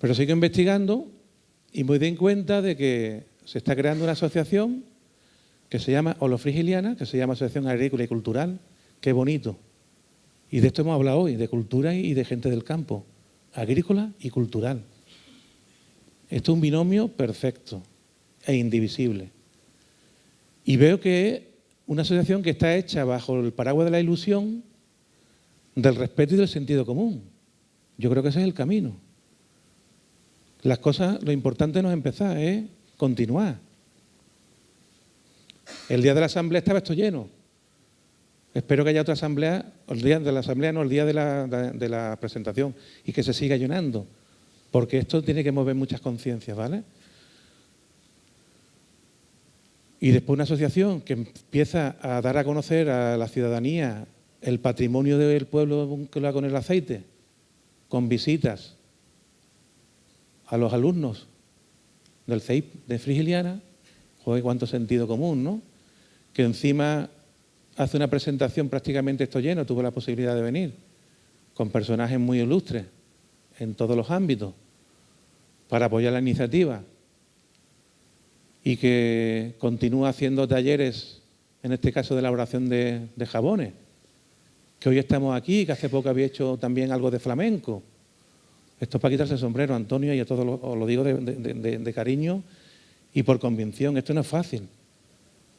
Pero sigo investigando y me doy cuenta de que se está creando una asociación que se llama Olofrigiliana, que se llama Asociación Agrícola y Cultural. Qué bonito. Y de esto hemos hablado hoy, de cultura y de gente del campo. Agrícola y cultural. Esto es un binomio perfecto e indivisible. Y veo que es una asociación que está hecha bajo el paraguas de la ilusión, del respeto y del sentido común. Yo creo que ese es el camino. Las cosas, lo importante no es empezar, es continuar. El día de la asamblea estaba esto lleno. Espero que haya otra asamblea, el día de la asamblea no, el día de la presentación, y que se siga llenando, porque esto tiene que mover muchas conciencias, ¿vale? Y después una asociación que empieza a dar a conocer a la ciudadanía el patrimonio del pueblo con el aceite, con visitas a los alumnos del CEIP de Frigiliana. Joder, cuánto sentido común, ¿no? Que encima hace una presentación prácticamente esto lleno, tuve la posibilidad de venir, con personajes muy ilustres en todos los ámbitos, para apoyar la iniciativa, y que continúa haciendo talleres, en este caso de elaboración de jabones, que hoy estamos aquí, que hace poco había hecho también algo de flamenco. Esto es para quitarse el sombrero, Antonio, y a todos os lo digo de cariño y por convicción. Esto no es fácil,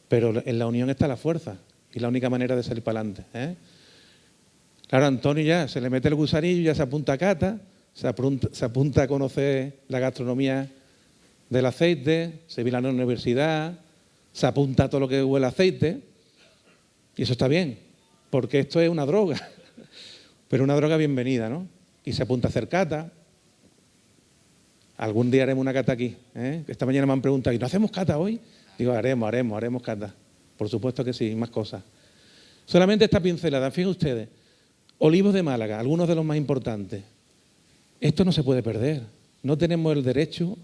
pero en la unión está la fuerza y la única manera de salir para adelante, ¿eh? Claro, Antonio ya se le mete el gusanillo, ya se apunta a cata, se apunta a conocer la gastronomía del aceite, se viene a la universidad, se apunta a todo lo que huele a aceite, y eso está bien, porque esto es una droga, pero una droga bienvenida, ¿no? Y se apunta a hacer cata. Algún día haremos una cata aquí, ¿eh? Esta mañana me han preguntado, ¿y no hacemos cata hoy? Digo, haremos cata. Por supuesto que sí, más cosas. Solamente esta pincelada, fíjense ustedes, olivos de Málaga, algunos de los más importantes. Esto no se puede perder. No tenemos el derecho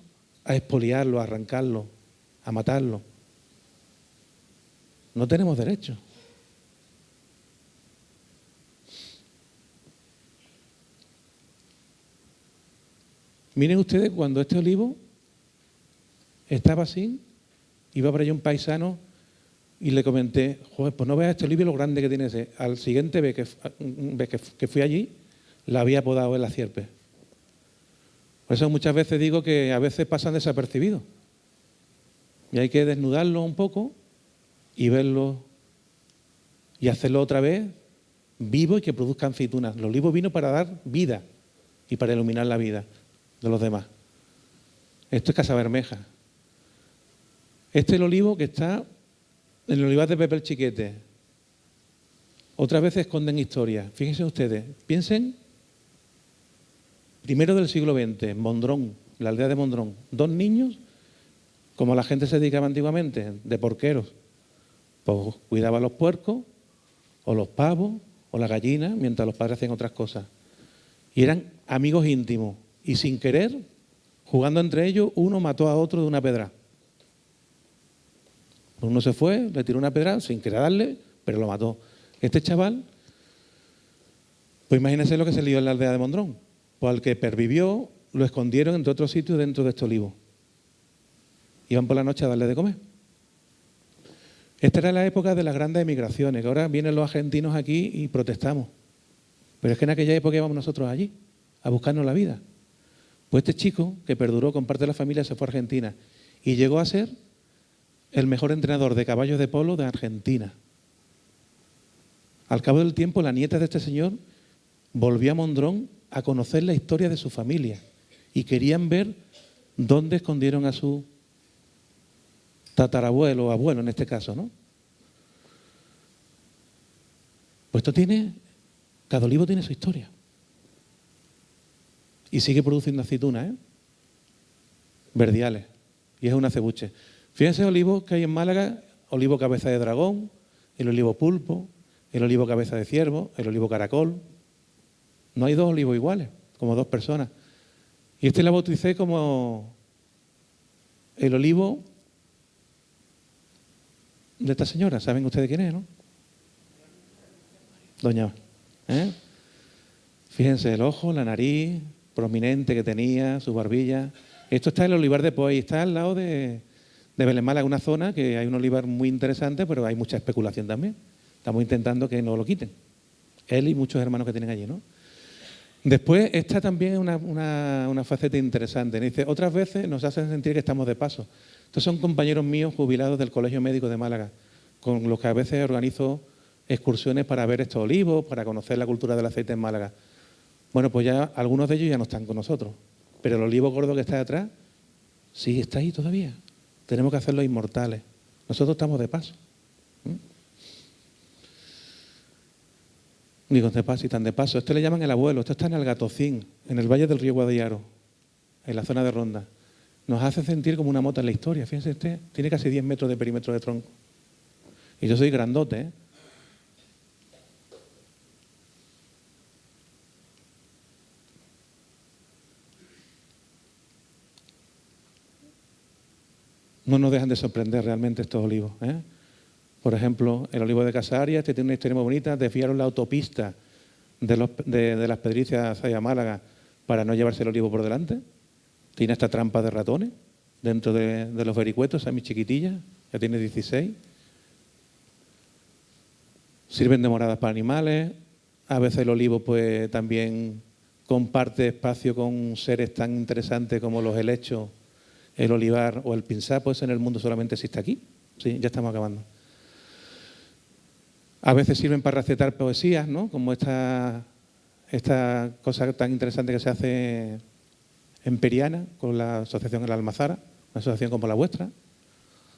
a expoliarlo, a arrancarlo, a matarlo. No tenemos derecho. Miren ustedes, cuando este olivo estaba así, iba por allá un paisano y le comenté, joder, pues no veas este olivo lo grande que tiene ese. Al siguiente vez que fui allí, la había podado en la sierpe. Por eso muchas veces digo que a veces pasan desapercibidos. Y hay que desnudarlo un poco y verlo y hacerlo otra vez vivo y que produzcan aceitunas. El olivo vino para dar vida y para iluminar la vida de los demás. Esto es Casa Bermeja. Este es el olivo que está en el olivar de Pepe el Chiquete. Otras veces esconden historias. Fíjense ustedes, piensen, primero del siglo XX, Mondrón, la aldea de Mondrón. 2 niños, como la gente se dedicaba antiguamente, de porqueros. Pues cuidaban los puercos, o los pavos, o la gallina, mientras los padres hacían otras cosas. Y eran amigos íntimos. Y sin querer, jugando entre ellos, uno mató a otro de una pedra. Uno se fue, le tiró una pedra sin querer darle, pero lo mató. Este chaval, pues imagínense lo que se lió en la aldea de Mondrón. Pues al que pervivió, lo escondieron entre otros sitios dentro de este olivo. Iban por la noche a darle de comer. Esta era la época de las grandes emigraciones, que ahora vienen los argentinos aquí y protestamos. Pero es que en aquella época íbamos nosotros allí, a buscarnos la vida. Pues este chico, que perduró con parte de la familia, se fue a Argentina y llegó a ser el mejor entrenador de caballos de polo de Argentina. Al cabo del tiempo, la nieta de este señor volvió a Mondrón a conocer la historia de su familia y querían ver dónde escondieron a su tatarabuelo o abuelo en este caso, ¿no? Pues cada olivo tiene su historia. Y sigue produciendo aceitunas, verdiales. Y es un acebuche. Fíjense olivos que hay en Málaga, olivo cabeza de dragón, el olivo pulpo, el olivo cabeza de ciervo, el olivo caracol. No hay 2 olivos iguales, como 2 personas. Y este la bauticé como el olivo de esta señora? ¿Saben ustedes quién es, no? Doña. ¿Eh? Fíjense, el ojo, la nariz prominente que tenía, su barbilla. Esto está en el olivar de Poey, está al lado de Belén Málaga, una zona que hay un olivar muy interesante, pero hay mucha especulación también. Estamos intentando que no lo quiten. Él y muchos hermanos que tienen allí, ¿no? Después, esta también es una faceta interesante. Dice, otras veces nos hacen sentir que estamos de paso. Estos son compañeros míos jubilados del Colegio Médico de Málaga, con los que a veces organizo excursiones para ver estos olivos, para conocer la cultura del aceite en Málaga. Bueno, pues ya algunos de ellos ya no están con nosotros, pero el olivo gordo que está detrás, sí está ahí todavía. Tenemos que hacerlos inmortales. Nosotros estamos de paso. Digo, de paso y tan de paso. Esto le llaman el abuelo. Esto está en Algatocín, en el valle del río Guadiaro, en la zona de Ronda. Nos hace sentir como una mota en la historia. Fíjense, este tiene casi 10 metros de perímetro de tronco. Y yo soy grandote, ¿eh? No nos dejan de sorprender realmente estos olivos, ¿eh? Por ejemplo, el olivo de Casaria, este tiene una historia muy bonita. Desviaron la autopista de las Pedricias hacia Málaga para no llevarse el olivo por delante. Tiene esta trampa de ratones dentro de los vericuetos, a mis chiquitillas, ya tiene 16. Sirven de moradas para animales. A veces el olivo pues también comparte espacio con seres tan interesantes como los helechos, el olivar o el pinsá. Pues en el mundo solamente existe aquí. Sí, ya estamos acabando. A veces sirven para recetar poesías, ¿no? Como esta cosa tan interesante que se hace en Periana con la asociación El Almazara, una asociación como la vuestra,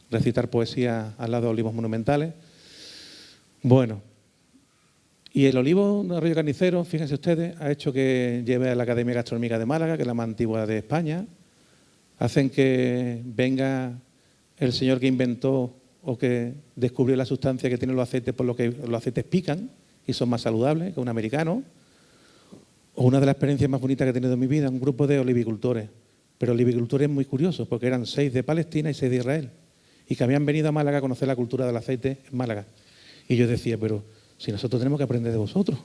recitar poesía al lado de olivos monumentales. Bueno, y el olivo de Arroyo Carnicero, fíjense ustedes, ha hecho que lleve a la Academia Gastronómica de Málaga, que es la más antigua de España. Hacen que venga el señor que inventó o que descubrió la sustancia que tienen los aceites, por lo que los aceites pican y son más saludables que un americano. O una de las experiencias más bonitas que he tenido en mi vida, un grupo de olivicultores, pero olivicultores muy curiosos, porque eran 6 de Palestina y 6 de Israel, y que habían venido a Málaga a conocer la cultura del aceite en Málaga. Y yo decía, pero si nosotros tenemos que aprender de vosotros.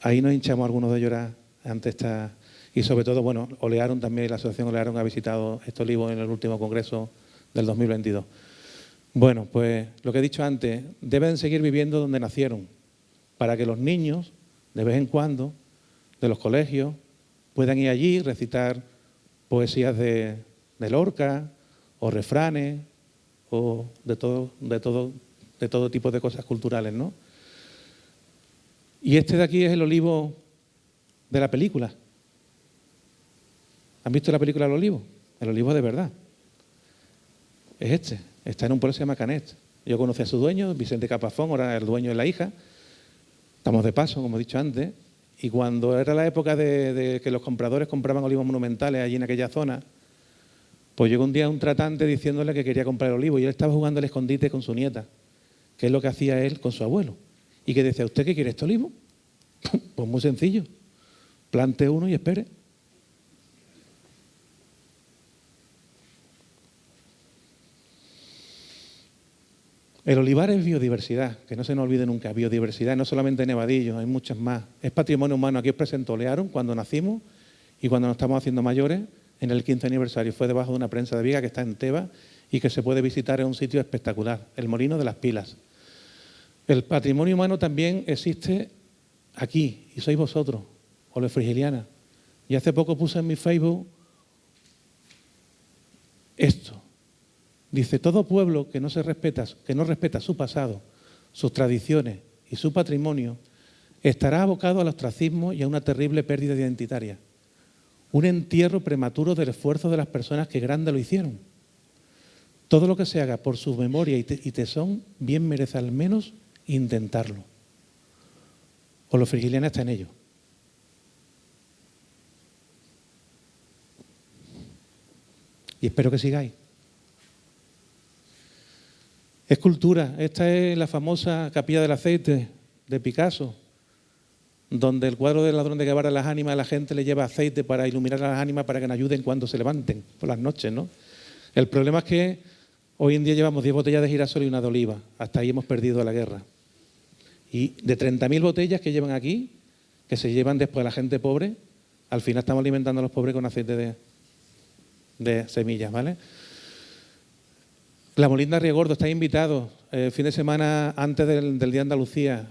Ahí nos hinchamos algunos de llorar ante esta... Y sobre todo, bueno, Olearon también, la asociación Olearon ha visitado este olivo en el último congreso del 2022. Bueno, pues lo que he dicho antes, deben seguir viviendo donde nacieron, para que los niños, de vez en cuando, de los colegios, puedan ir allí, recitar poesías de Lorca, o refranes, o de todo tipo de cosas culturales, ¿no? Y este de aquí es el olivo de la película. ¿Han visto la película El olivo? El olivo de verdad. Es este. Está en un pueblo que se llama Canet. Yo conocí a su dueño, Vicente Capafón, ahora el dueño es la hija. Estamos de paso, como he dicho antes. Y cuando era la época de que los compradores compraban olivos monumentales allí en aquella zona, pues llegó un día un tratante diciéndole que quería comprar el olivo y él estaba jugando al escondite con su nieta, que es lo que hacía él con su abuelo. Y que decía, ¿usted qué quiere, este olivo? Pues muy sencillo. Plante uno y espere. El olivar es biodiversidad, que no se nos olvide nunca, biodiversidad, no solamente nevadillos, hay muchas más. Es patrimonio humano. Aquí os presento Olearon cuando nacimos y cuando nos estamos haciendo mayores, en el 15 aniversario. Fue debajo de una prensa de viga que está en Teba y que se puede visitar en un sitio espectacular, el Molino de las Pilas. El patrimonio humano también existe aquí, y sois vosotros, Olefrigiliana. Y hace poco puse en mi Facebook esto. Dice, todo pueblo que no respeta su pasado, sus tradiciones y su patrimonio, estará abocado al ostracismo y a una terrible pérdida identitaria. Un entierro prematuro del esfuerzo de las personas que grande lo hicieron. Todo lo que se haga por su memoria y tesón, bien merece al menos intentarlo. Olefrigiliana está en ello. Y espero que sigáis. Escultura. Esta es la famosa Capilla del Aceite de Picasso, donde el cuadro del ladrón de Guevara, las ánimas, la gente le lleva aceite para iluminar a las ánimas para que nos ayuden cuando se levanten por las noches, ¿no? El problema es que Hoy en día llevamos 10 botellas de girasol y una de oliva. Hasta ahí hemos perdido la guerra. Y de 30.000 botellas que llevan aquí, que se llevan después a la gente pobre, al final estamos alimentando a los pobres con aceite de semillas, ¿vale? La Molinda Río Gordo, estáis invitados el fin de semana antes del Día de Andalucía.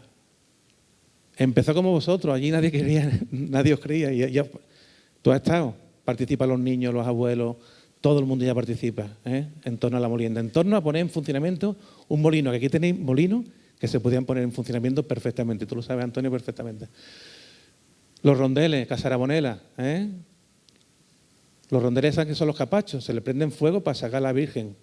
Empezó como vosotros, allí nadie quería, nadie os creía. Y ya, tú has estado, participan los niños, los abuelos, todo el mundo ya participa, en torno a la molienda, en torno a poner en funcionamiento un molino, que aquí tenéis molinos que se podían poner en funcionamiento perfectamente, tú lo sabes, Antonio, perfectamente. Los rondeles, Casarabonela, los rondeles que son los capachos, se le prenden fuego para sacar a la Virgen,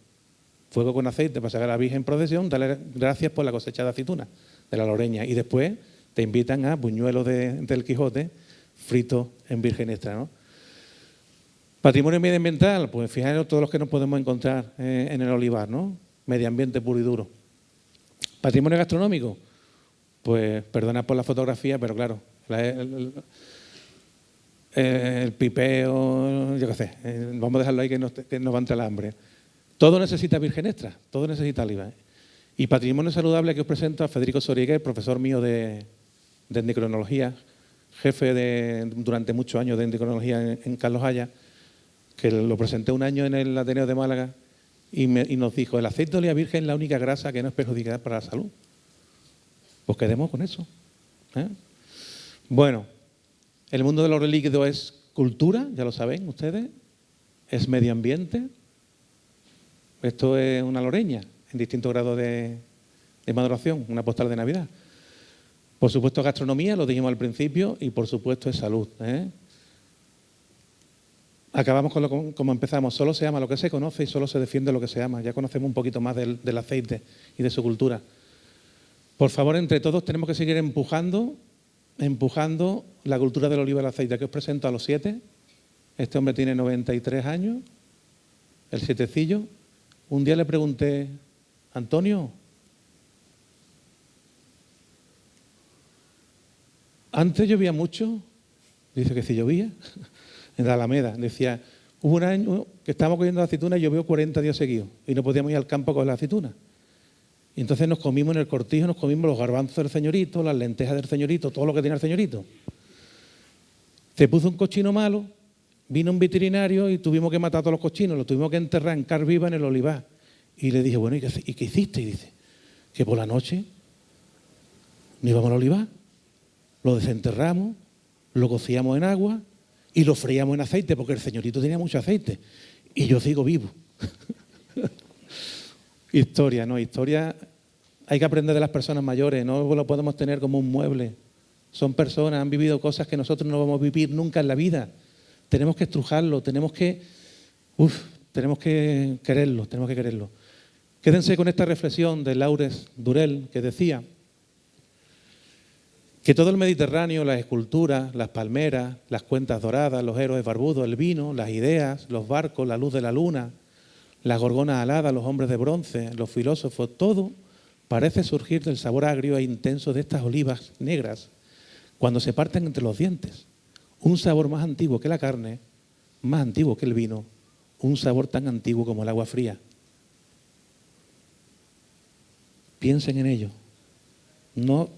fuego con aceite para sacar a la Virgen en procesión, darle gracias por la cosecha de aceituna, de la Loreña, y después te invitan a buñuelos del Quijote fritos en virgen extra, ¿no? Patrimonio medioambiental, pues fijaros todos los que nos podemos encontrar en el olivar, ¿no? Medio ambiente puro y duro. Patrimonio gastronómico, pues perdonad por la fotografía, pero claro, el pipeo, yo qué sé, vamos a dejarlo ahí que nos va a entrar el hambre. Todo necesita virgen extra, todo necesita oliva. Y patrimonio saludable, que os presento a Federico Soriguer, profesor mío de endocrinología, jefe durante muchos años de endocrinología en Carlos Haya, que lo presenté un año en el Ateneo de Málaga y nos dijo, el aceite de oliva virgen es la única grasa que no es perjudicial para la salud. Pues quedemos con eso. Bueno, el mundo de los líquidos es cultura, ya lo saben ustedes, es medio ambiente. Esto es una loreña en distintos grados de maduración, una postal de Navidad. Por supuesto gastronomía, lo dijimos al principio, y por supuesto es salud. Acabamos con como empezamos, solo se ama lo que se conoce y solo se defiende lo que se ama. Ya conocemos un poquito más del aceite y de su cultura. Por favor, entre todos tenemos que seguir empujando la cultura del oliva y el aceite, que os presento a los 7. Este hombre tiene 93 años, el sietecillo. Un día le pregunté, Antonio, ¿antes llovía mucho? Dice que sí llovía. En la Alameda. Decía, hubo un año que estábamos cogiendo la aceituna y llovió 40 días seguidos y no podíamos ir al campo con la aceituna. Y entonces nos comimos en el cortijo, nos comimos los garbanzos del señorito, las lentejas del señorito, todo lo que tenía el señorito. Se puso un cochino malo, vino un veterinario y tuvimos que matar a todos los cochinos, los tuvimos que enterrar en car viva en el olivar. Y le dije, bueno, ¿y qué hiciste? Y dice, que por la noche nos íbamos al olivar, lo desenterramos, lo cocíamos en agua y lo freíamos en aceite, porque el señorito tenía mucho aceite. Y yo sigo vivo. Historia, ¿no? Historia hay que aprender de las personas mayores, no lo podemos tener como un mueble. Son personas, han vivido cosas que nosotros no vamos a vivir nunca en la vida. Tenemos que estrujarlo, tenemos que quererlo. Quédense con esta reflexión de Laures Durell, que decía que todo el Mediterráneo, las esculturas, las palmeras, las cuentas doradas, los héroes barbudos, el vino, las ideas, los barcos, la luz de la luna, las gorgonas aladas, los hombres de bronce, los filósofos, todo parece surgir del sabor agrio e intenso de estas olivas negras cuando se parten entre los dientes. Un sabor más antiguo que la carne, más antiguo que el vino, un sabor tan antiguo como el agua fría. Piensen en ello. No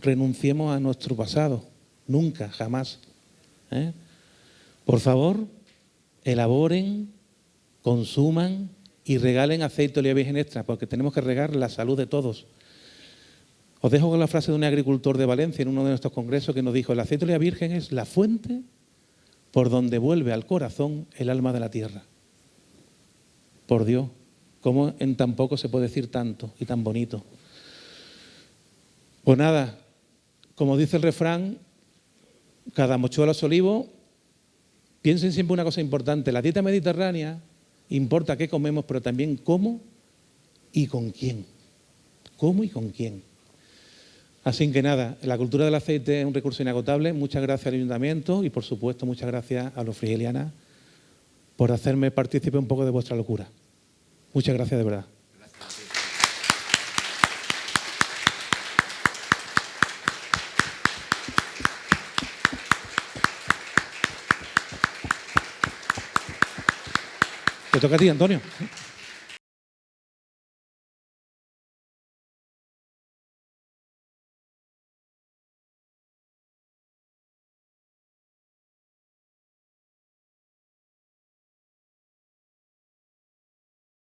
renunciemos a nuestro pasado, nunca, jamás. Por favor, elaboren, consuman y regalen aceite de oliva virgen extra, porque tenemos que regar la salud de todos. Os dejo con la frase de un agricultor de Valencia en uno de nuestros congresos que nos dijo, el aceite de oliva virgen es la fuente por donde vuelve al corazón el alma de la tierra. Por Dios, ¿cómo en tan poco se puede decir tanto y tan bonito? Pues nada, como dice el refrán, cada mochuelo es olivo. Piensen siempre una cosa importante, la dieta mediterránea importa qué comemos, pero también cómo y con quién. ¿Cómo y con quién? Así que nada, la cultura del aceite es un recurso inagotable. Muchas gracias al Ayuntamiento y, por supuesto, muchas gracias a los frigelianas por hacerme partícipe un poco de vuestra locura. Muchas gracias de verdad. Te toca a ti, Antonio.